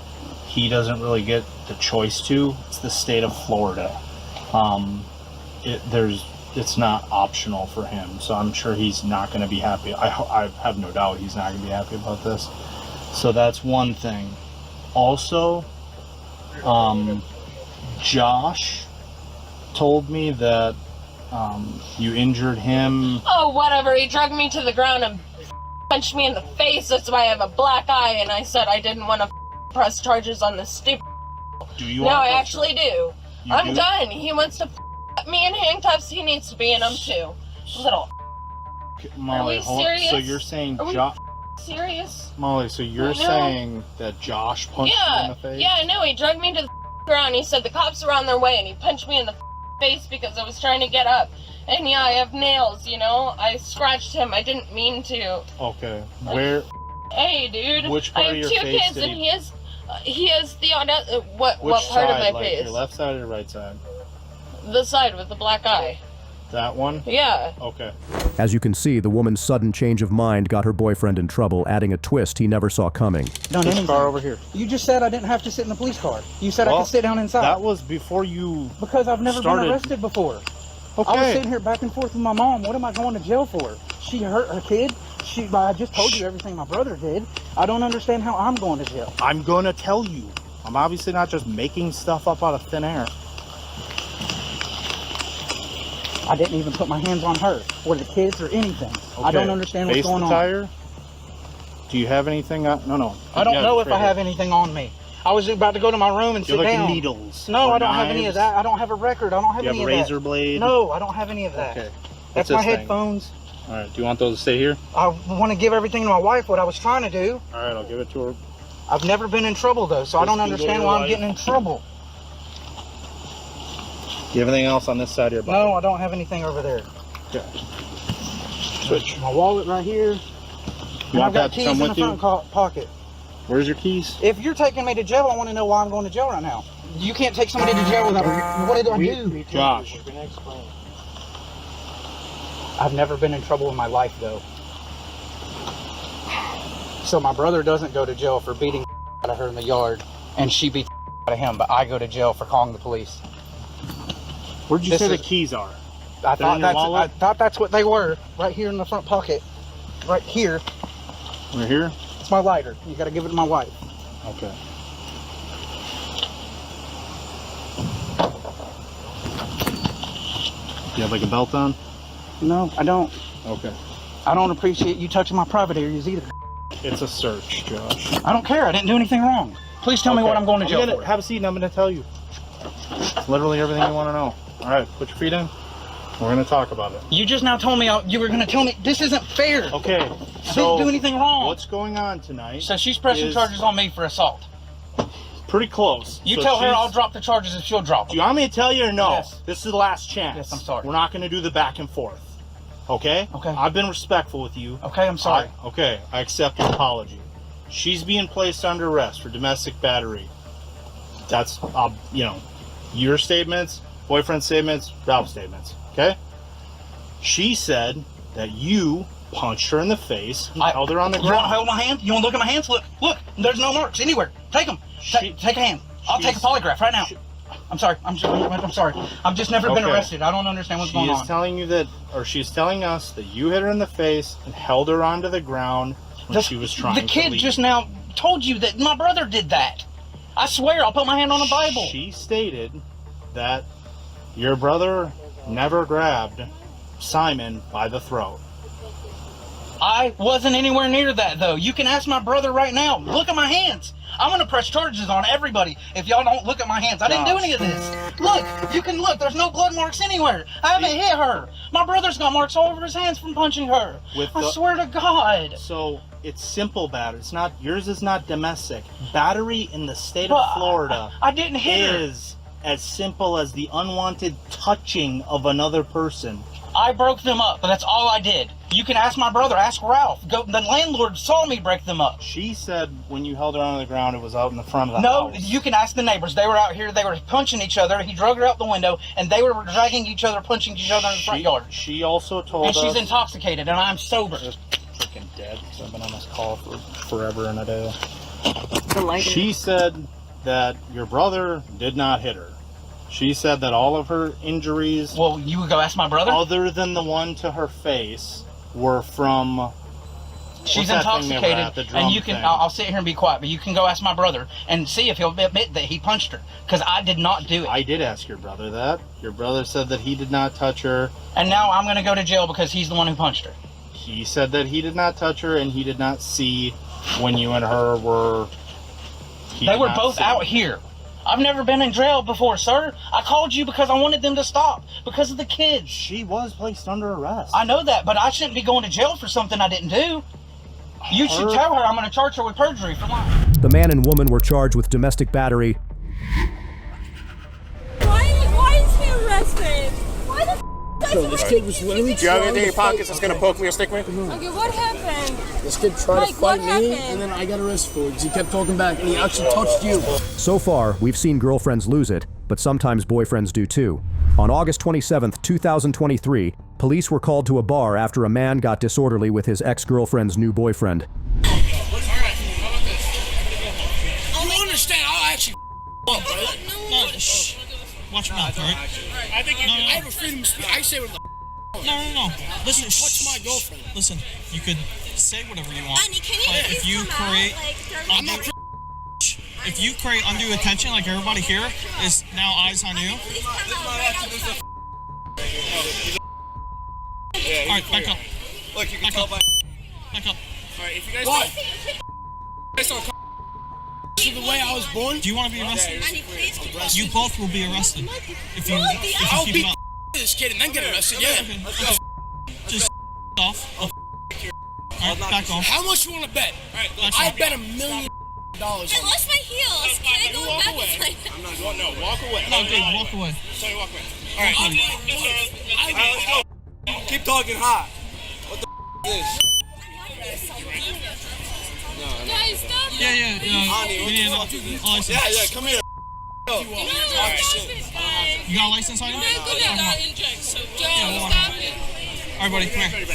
he doesn't really get the choice to. It's the state of Florida. It's not optional for him. So I'm sure he's not going to be happy. I have no doubt he's not going to be happy about this. So that's one thing. Also, Josh told me that you injured him. Oh, whatever. He dragged me to the ground and punched me in the face. That's why I have a black eye. And I said I didn't want to press charges on this stupid. Do you? No, I actually do. I'm do? done. He wants to put me in handcuffs. He needs to be in them too. Little. Molly, Are we serious? So you're saying Josh? Serious? Molly, so you're saying that Josh punched you in the face? Yeah, I know. He dragged me to the ground. He said the cops are on their way, and he punched me in the face because I was trying to get up. And yeah, I have nails, you know? I scratched him. I didn't mean to. Okay. Where? Hey, dude. Which part I have of your two face kids, did and he... he has the what Which part side, of my like face? your left side or your right side? The side with the black eye. That one? Yeah. Okay. As you can see, the woman's sudden change of mind got her boyfriend in trouble, adding a twist he never saw coming. Done anything. Car over here. You just said I didn't have to sit in the police car. You said I could sit down inside. That was before you Because I've never started. been arrested before. Okay. I was sitting here back and forth with my mom. What am I going to jail for? She hurt her kid. I just told you everything my brother did. I don't understand how I'm going to jail. I'm going to tell you. I'm obviously not just making stuff up out of thin air. I didn't even put my hands on her or the kids or anything. Okay. I don't understand what's Face going the on. Tire? Do you have anything on? No. I don't know if right I have here. anything on me. I was about to go to my room and Do you sit have, down. like, needles? No, or I don't have any of knives? that. I don't have a record. I don't have Do you any have of a that. razor blade? No, I don't have any of that. Okay. That's What's my this thing? headphones. All right. Do you want those to stay here? I want to give everything to my wife, what I was trying to do. All right. I'll give it to her. I've never been in trouble, though, so I don't Just Google understand your why I'm wife. getting in trouble. Do you have anything else on this side of your body? No, I don't have anything over there. Okay. Switch. My wallet right here. You And want I've got that to keys come in the with you? front pocket. Where's your keys? If you're taking me to jail, I want to know why I'm going to jail right now. You can't take somebody to jail without... What did I do? Josh. I've never been in trouble in my life, though. So my brother doesn't go to jail for beating out of her in the yard, and she beats out of him, but I go to jail for calling the police. Where'd you say the keys are? I They're in your wallet? thought that's what they were, right here in the front pocket. Right here. Right here? It's my lighter. You got to give it to my wife. Okay. Do you have like a belt on? No, I don't. Okay. I don't appreciate you touching my private areas either. It's a search, Josh. I don't care. I didn't do anything wrong. Please tell me what I'm going to jail for. Have a seat and I'm going to tell you. It's literally everything you want to know. All right, put your feet in. We're going to talk about it. You just now told me you were going to tell me this isn't fair. Okay, I didn't do anything wrong. What's going on tonight? So she's pressing charges on me for assault. Pretty close. You So tell her she's- I'll drop the charges if she'll drop them. Do you want me to tell you or no? Yes. This is the last chance. Yes, I'm sorry. We're not going to do the back and forth. Okay? Okay. I've been respectful with you. Okay, I'm sorry. Okay, I accept your apology. She's being placed under arrest for domestic battery. That's, your statements, boyfriend's statements, Ralph's statements. Okay? She said that you punched her in the face and held her on the You want ground. to hold my hand? You want to look at my hands? Look, there's no marks anywhere. Take them. Take a hand. I'll take a polygraph right now. I'm sorry. I'm sorry. I've just never been Okay. arrested. I don't understand what's going She is on. telling you that, or she's telling us that you hit her in the face and held her onto the ground when she was trying The to kid leave. just now told you that my brother did that. I swear, I'll put my hand on the Bible. She stated that your brother never grabbed Simon by the throat. I wasn't anywhere near that, though. You can ask my brother right now. Look at my hands. I'm going to press charges on everybody if y'all don't look at my hands. I didn't do any of this. Look, you can look. There's no blood marks anywhere. I haven't hit her. My brother's got marks all over his hands from punching her. I swear to God. So it's simple battery. It's not, yours is not domestic. Battery in the state of Florida I didn't hit her. is as simple as the unwanted touching of another person. I broke them up, but that's all I did. You can ask my brother, ask Ralph. The landlord saw me break them up. She said when you held her on the ground, it was out in the front of the No, house. you can ask the neighbors. They were out here. They were punching each other. He drug her out the window, and they were dragging each other, punching each other in the front yard. She also told And us... she's intoxicated, and I'm sober. Freaking dead, because I've been on this call for forever and a day. lighting. She said that your brother did not hit her. She said that all of her injuries... Well, you would go ask my brother? Other than the one to her face, were from... She's what's that thing they were intoxicated, at, the drum and you can. thing? I'll sit here and be quiet, but you can go ask my brother and see if he'll admit that he punched her, because I did not do it. I did ask your brother that. Your brother said that he did not touch her. And now I'm going to go to jail because he's the one who punched her. He said that he did not touch her, and he did not see when you and her were... They were both out here. I've never been in jail before, sir. I called you because I wanted them to stop, because of the kids. She was placed under arrest. I know that, but I shouldn't be going to jail for something I didn't do. You should tell her I'm going to charge her with perjury for lying. The man and woman were charged with domestic battery. Why is he arrested? Why the So this kid was literally Do you have trying anything in to your pockets that's gonna poke me or stick me? Okay, what happened? This kid tried Mike, to fight what me, happened? and then I got arrested for it because he kept talking back, and he actually touched you. So far, we've seen girlfriends lose it, but sometimes boyfriends do too. On August 27th, 2023, police were called to a bar after a man got disorderly with his ex-girlfriend's new boyfriend. You understand? I'll actually up, right? No, shh. Watch your mouth, alright? I think I have a freedom of speech. I say what the No. Listen, touch my girlfriend. Listen, you could say whatever you want. Honey, can you but please if you come create, out, like, I'm not if you create undue attention, like everybody here is now eyes on you. All right, back up. Look, you can tell by. Back up. Alright, if you guys What? don't. See the way I was born? Do you want to be arrested? Arrested? You both will be arrested if you I'll keep beat it up. this kid and then get arrested. Yeah. Okay. Just off. All right, back off. How much you want to bet? Back I off. bet $1 million. I lost my heels. Can I go Walk back away. inside? I'm not going. No, walk away. No, dude, walk away. Sorry, walk away. All right. Let's go. Keep talking hot. What the is this? Guys, stop. Yeah. Honey, You what need the a fuck is this? license. Yeah, come here. Go. You got a license on you? Yeah, Stop it. All right, buddy, come here.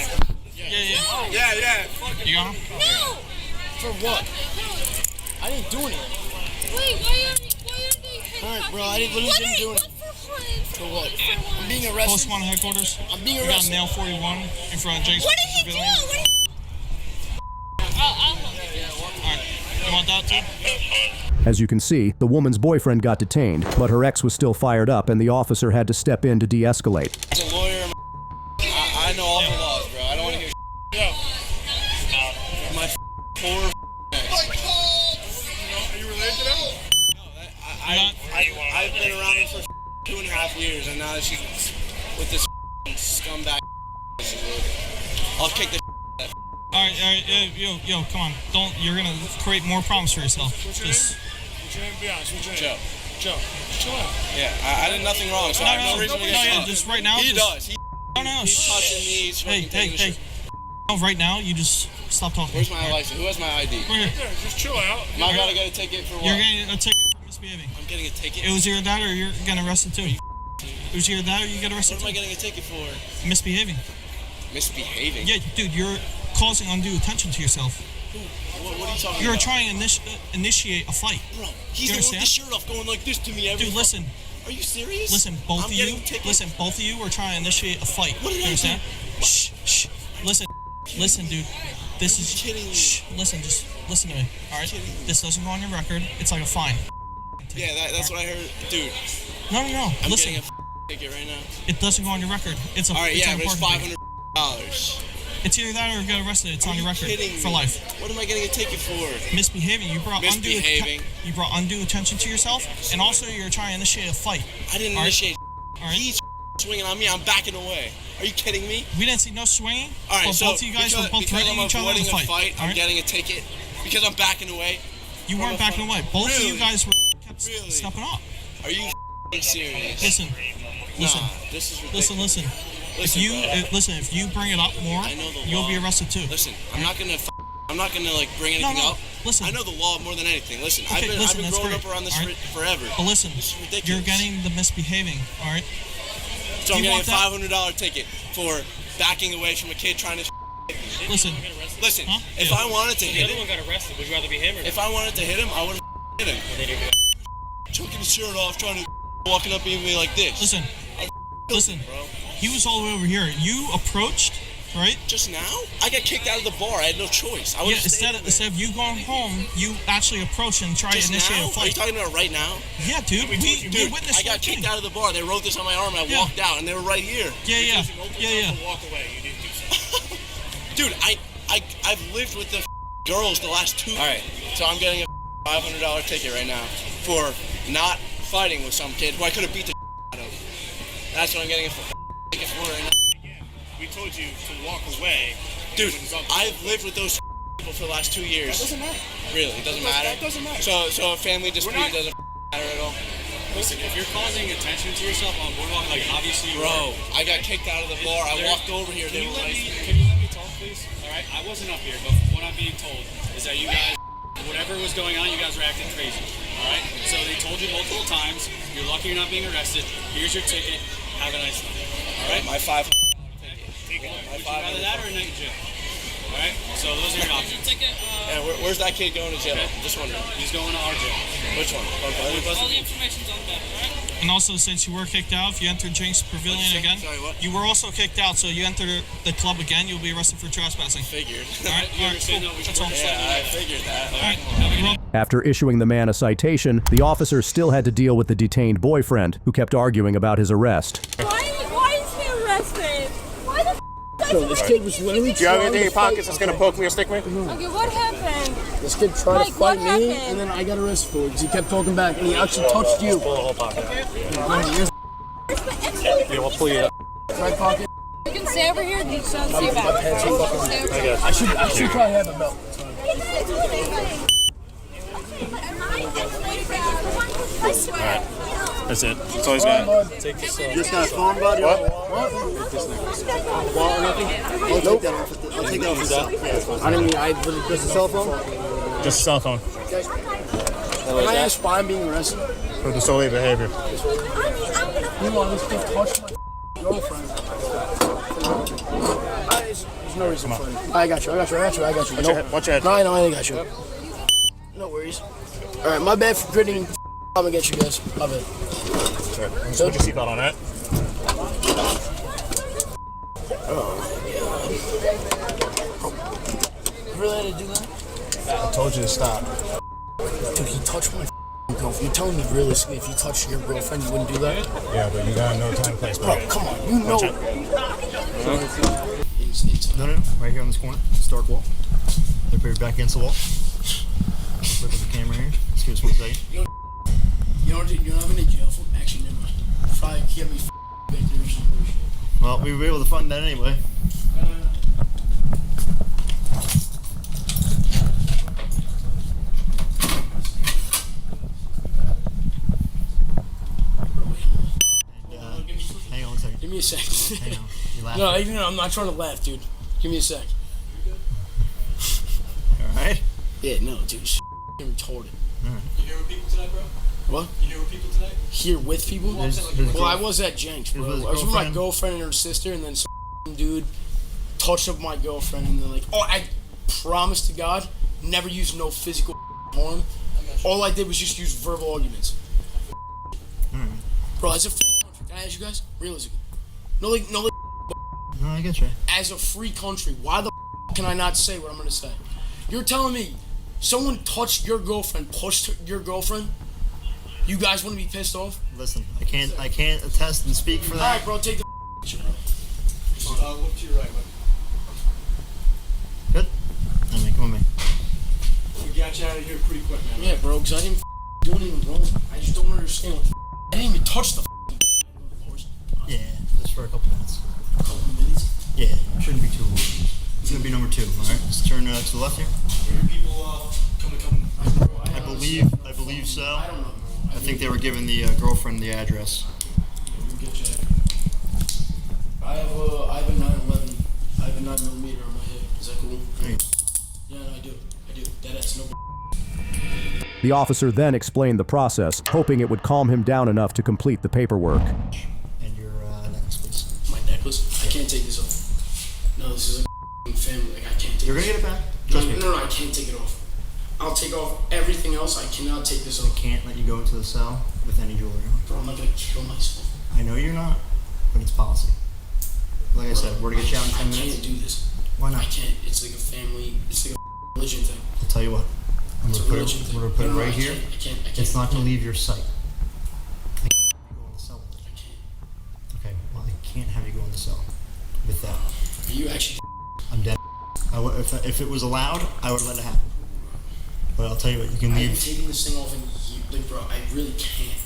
Yeah. You got him? No. For what? I didn't do anything. Wait, why are they? Alright, bro, I really didn't do anything. For what? I'm being arrested. Post one headquarters. I'm being We got arrested. nail 41 in front of Jake's What did he do? Pavilion. I'll Alright, you want that too? As you can see, the woman's boyfriend got detained, but her ex was still fired up and the officer had to step in to de-escalate. As a lawyer, I know all the laws, bro. I don't want to hear. My poor Are you related to them? I've been around her for 2.5 years, and now she's with this scumbag. I'll kick the. Alright, yo, come on. You're gonna create more problems for yourself. Just. Be honest. What's your name? Joe. Chill out. Yeah, I did nothing wrong, so I have no reason to get just right now. He just, does. He's touching me. He's fucking taking the shit. No, right now, you just stop talking. Where's my license? Who has my ID? Right here. Just chill out. Am I about to get a ticket for what? You're getting a ticket for misbehaving. I'm getting a ticket? It was either that or you're getting arrested too. It was either that or you get arrested What am I getting a ticket for? Misbehaving. Misbehaving? Yeah, dude, you're causing undue attention to yourself. What are you talking You're about? trying to initiate a fight. Bro, he's the one with the shirt off going like this to me every Dude, listen. Are you serious? Listen, both of you are trying to initiate a fight. What did you I understand? do? Shh. Listen, dude. This is shh. Listen, just listen to me. All right. This doesn't go on your record. It's like a fine. Yeah, that's what I heard, dude. No. I'm Listen. getting a ticket right now. It doesn't go on your record. It's a. All right, it's yeah, an but it's important $500. It's either that or get arrested. It's on your record for life. What am I getting a ticket for? Misbehaving. You brought undue attention to yourself, and also you're trying to initiate a fight. I didn't initiate. He's swinging on me. I'm backing away. Are you kidding me? We didn't see no swinging. All right, but so both of you guys were both threatening each other in a fight. I'm getting a ticket because I'm backing away. You weren't backing away. Both of you guys were kept stepping up. Are you serious? Listen. This is ridiculous. Listen. If you bring it up more, you'll be arrested too. Listen, I'm not gonna like bring anything up. Listen. I know the law more than anything. Listen, Okay, I've been growing great. up around this forever. But listen, this is ridiculous. you're getting the misbehaving. All right. So I'm getting a $500 ticket for backing away from a kid trying to. Listen. Huh? If I wanted to hit him, got arrested. Would you rather be him or? If I wanted to hit him, I would have hit him. Choking his shirt off, trying to walking up at me like this. Listen, bro. He was all the way over here. You approached, right? Just now? I got kicked out of the bar. I had no choice. Instead of you going home, you actually approached and tried to initiate a fight. Are you talking about right now? Yeah, dude. We witnessed. I got kicked out of the bar. They wrote this on my arm. I walked out, and they were right here. Yeah. Walk away. You didn't do so. Dude, I've lived with the girls the last 2. All right, so I'm getting a $500 ticket right now for not fighting with some kid who I could have beat the out of. That's what I'm getting a ticket for right now. We told you to walk away. Dude, I've lived with those people for the last 2 years. That doesn't matter. Really, it doesn't matter? That doesn't matter. So a family dispute doesn't matter at all? Listen, if you're causing attention to yourself on boardwalk, like obviously you Bro, I got kicked out of the bar. I walked over here. Can you let me talk, please? All right, I wasn't up here, but what I'm being told is that you guys, whatever was going on, you guys were acting crazy. All right, so they told you multiple times, you're lucky you're not being arrested. Here's your ticket. Have a nice night. All right, my $500 ticket. Would you rather that or a night in jail? All right, so those are your options. Yeah, where's that kid going to jail? Just wondering. He's going to our jail. Which one? All the information's on that, all right? And also, since you were kicked out, if you entered Jinx Pavilion again, you were also kicked out. So you enter the club again, you'll be arrested for trespassing. Figured. All right, cool. That's all. Yeah, I figured that. All right. After issuing the man a citation, the officer still had to deal with the detained boyfriend, who kept arguing about his arrest. Why is he arrested? Why the So this kid was literally Do you have anything in your pockets that's going to poke me or stick me? Okay, what happened? This kid tried to fight what me, happened? and then I got arrested for it because he kept talking back, and he actually touched you. Yeah, we'll pull you up. Right pocket. You can stay over here. You stay back. I should probably have a belt. I swear. That's it. That's all he's got. Take this. You just got a phone, bud? What? Well, nothing. I'll take that off. I'll take that off. Yeah, I didn't mean, just a cell phone? Just a cell phone. Can I ask why I'm being arrested? For disorderly behavior. Meanwhile, this kid touched my girlfriend. There's no reason for it. I got you. Watch your head. No, I got you. No worries. Alright, my bad for gritting against you guys. My bad. Sure. Just put your seatbelt on, right? You really had to do that? I told you to stop. Dude, he touched my girlfriend. You're telling me realistically if you touched your girlfriend, you wouldn't do that? Yeah, but you gotta know time and place. Bro, come on. You know. No. Right here on this corner. It's dark wall. The put your back against the wall. Look at the camera here. Excuse me 1 second. You know what I'm in jail for? Actually, never mind. Probably can't be victim or some bullshit. Well, we were able to fund that anyway. Hang on 1 second. Give me a sec. Hang on. You laughing? No, I'm not trying to laugh, dude. Give me a sec. Alright? Yeah, no, dude. Retarded. Alright. You here with people tonight, bro? What? You here with people tonight? Here with people? Well, I was at Jenks, bro. I was with my girlfriend and her sister, and then some dude touched up my girlfriend, and then I promise to God, never used no physical harm. All I did was just use verbal arguments. Bro, as a free country, can I ask you guys? Realistically. No, I get you. As a free country, why the can I not say what I'm gonna say? You're telling me someone touched your girlfriend, pushed your girlfriend? You guys want to be pissed off? Listen, I can't attest and speak for that. Alright, bro, take the picture, bro. Look to your right, bud. Good? I mean, come with me. We got you out of here pretty quick, man. Yeah, bro, because I didn't do anything wrong. I just don't understand what I didn't even touch the Yeah, just for a couple minutes. A couple minutes? Yeah, shouldn't be too long. It's gonna be number 2, alright? Let's turn to the left here. People come. I believe so. I don't know. I think they were giving the girlfriend the address. I have a 911. I have a 9mm on my hip. Is that cool? Yeah, no, I do. That's no. The officer then explained the process, hoping it would calm him down enough to complete the paperwork. And your necklace, please. My necklace? I can't take this off. No, this is a family. I can't take. You're gonna get it back. Trust me. No, I can't take it off. I'll take off everything else. I cannot take this off. I can't let you go into the cell with any jewelry on. Bro, I'm not gonna kill myself. I know you're not, but it's policy. Like I said, we're to get you out in 10 minutes. I can't do this. Why not? I can't. It's like a family. It's like a religion thing. I'll tell you what. I'm gonna put it right here. I can't. It's not gonna leave your sight. I can't have you go in the cell. I can't. Okay, well I can't have you go in the cell with that. Are you actually? I'm dead. If it was allowed, I would let it happen. But I'll tell you what, you can leave. I'm taking this thing off in bro, I really can't.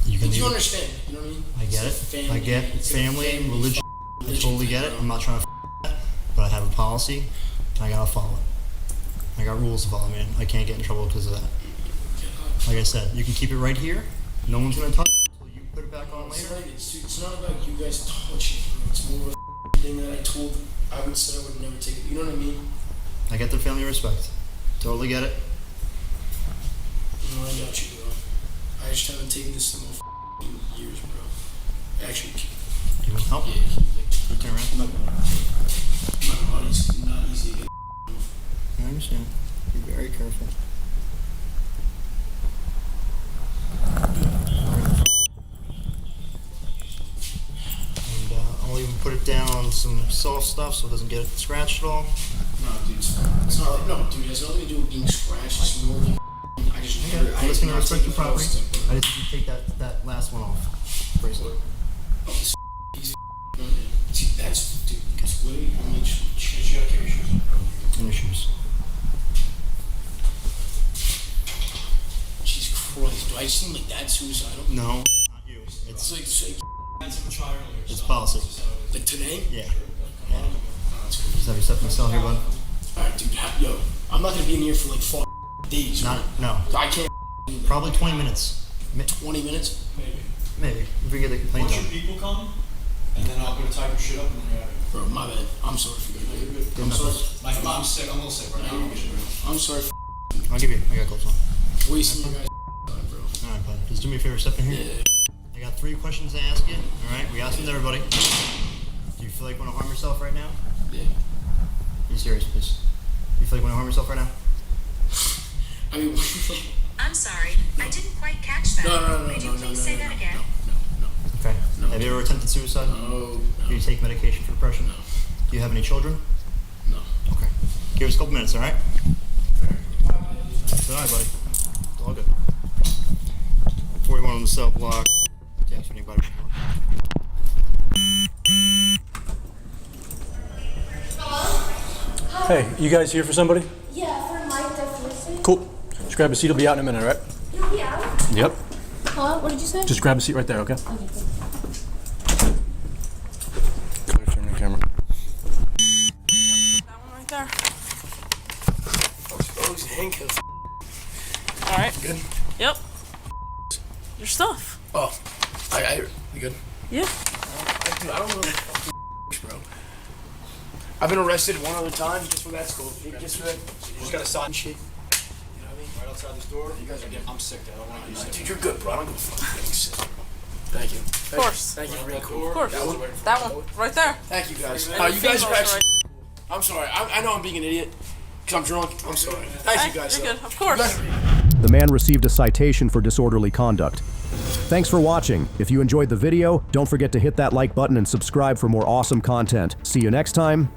You can Do you leave. understand? You know what I mean? I get it. Family, I get family, religion. I totally get it. I'm not trying to that, but I have a policy. And I gotta follow it. I got rules to follow, man. I can't get in trouble because of that. Like I said, you can keep it right here. No one's gonna touch it until you put it back on later. It's not about you guys touching it, bro. It's more of a thing that I would say I would never take it. You know what I mean? I get the family respect. Totally get it. No, I got you, bro. I just haven't taken this thing off in years, bro. Actually, you want help? Yeah, you turn around. My body's not easy to get off. I understand. Be very careful. And I'll even put it down on some soft stuff so it doesn't get scratched at all. No, dude, it's not like, no, dude, it has nothing to do with being scratched. It's more like, I'm just gonna respect your property. I just need you to take that last one off. Bracelet. Oh, this easy. See, that's, dude, because literally, I mean, you gotta carry shoes. And your shoes. Jesus Christ, do I seem like that suicidal? No, not you. It's like it's policy. Like today? Yeah. Just have you step in the cell here, bud. Alright, dude, yo, I'm not gonna be in here for like 4 days. No. I can't. Probably 20 minutes. 20 minutes? Maybe. If we get the complaint Once done. your people come, and then I'll go type your shit up and then you're out of here. Bro, my bad. I'm sorry for that. You're good. I'm sorry. My mom's sick. I'm a little sick right now. I'm sorry. I'll give you. I got gloves on. Wasting your guys' time, bro. Alright, bud. Just do me a favor. Step in here. Yeah. I got 3 questions to ask you. Alright? We asked them to everybody. Do you feel like you want to harm yourself right now? Yeah. Be serious, please. Do you feel like you want to harm yourself right now? I mean, I'm sorry, I didn't quite catch that. Could you please say that again? Okay. Have you ever attempted suicide? No. Do you take medication for depression? No. Do you have any children? No. Okay. Give us a couple minutes, alright? It's alright, buddy. It's all good. 41 on the cell block. Do you ask anybody? Hi, Hey, you guys here for somebody? Yeah, for Mike definitely. Cool. Just grab a seat. I'll be out in a minute, all right? You'll be out? Yep. Huh? What did you say? Just grab a seat right there, okay? Okay. Clear, turn the camera. That one right there. Those handcuffs. All right. Good. Yep. Your stuff. Oh, you good? Yeah. Dude, I don't know bro. I've been arrested one other time just for that school. Just for that. You just gotta sign shit. You know what I mean? Right outside this door. You guys are getting. I'm sick. I don't want to be sick. Dude, you're good, bro. I don't give a fuck. Thank you. Of course. Thank you for being cool. Of course. That one right there. Thank you guys. And You guys are females actually. I'm sorry. I know I'm being an idiot because I'm drunk. I'm sorry. Thank you guys. You're good. Of course. The man received a citation for disorderly conduct. Thanks for watching. If you enjoyed the video, don't forget to hit that like button and subscribe for more awesome content. See you next time.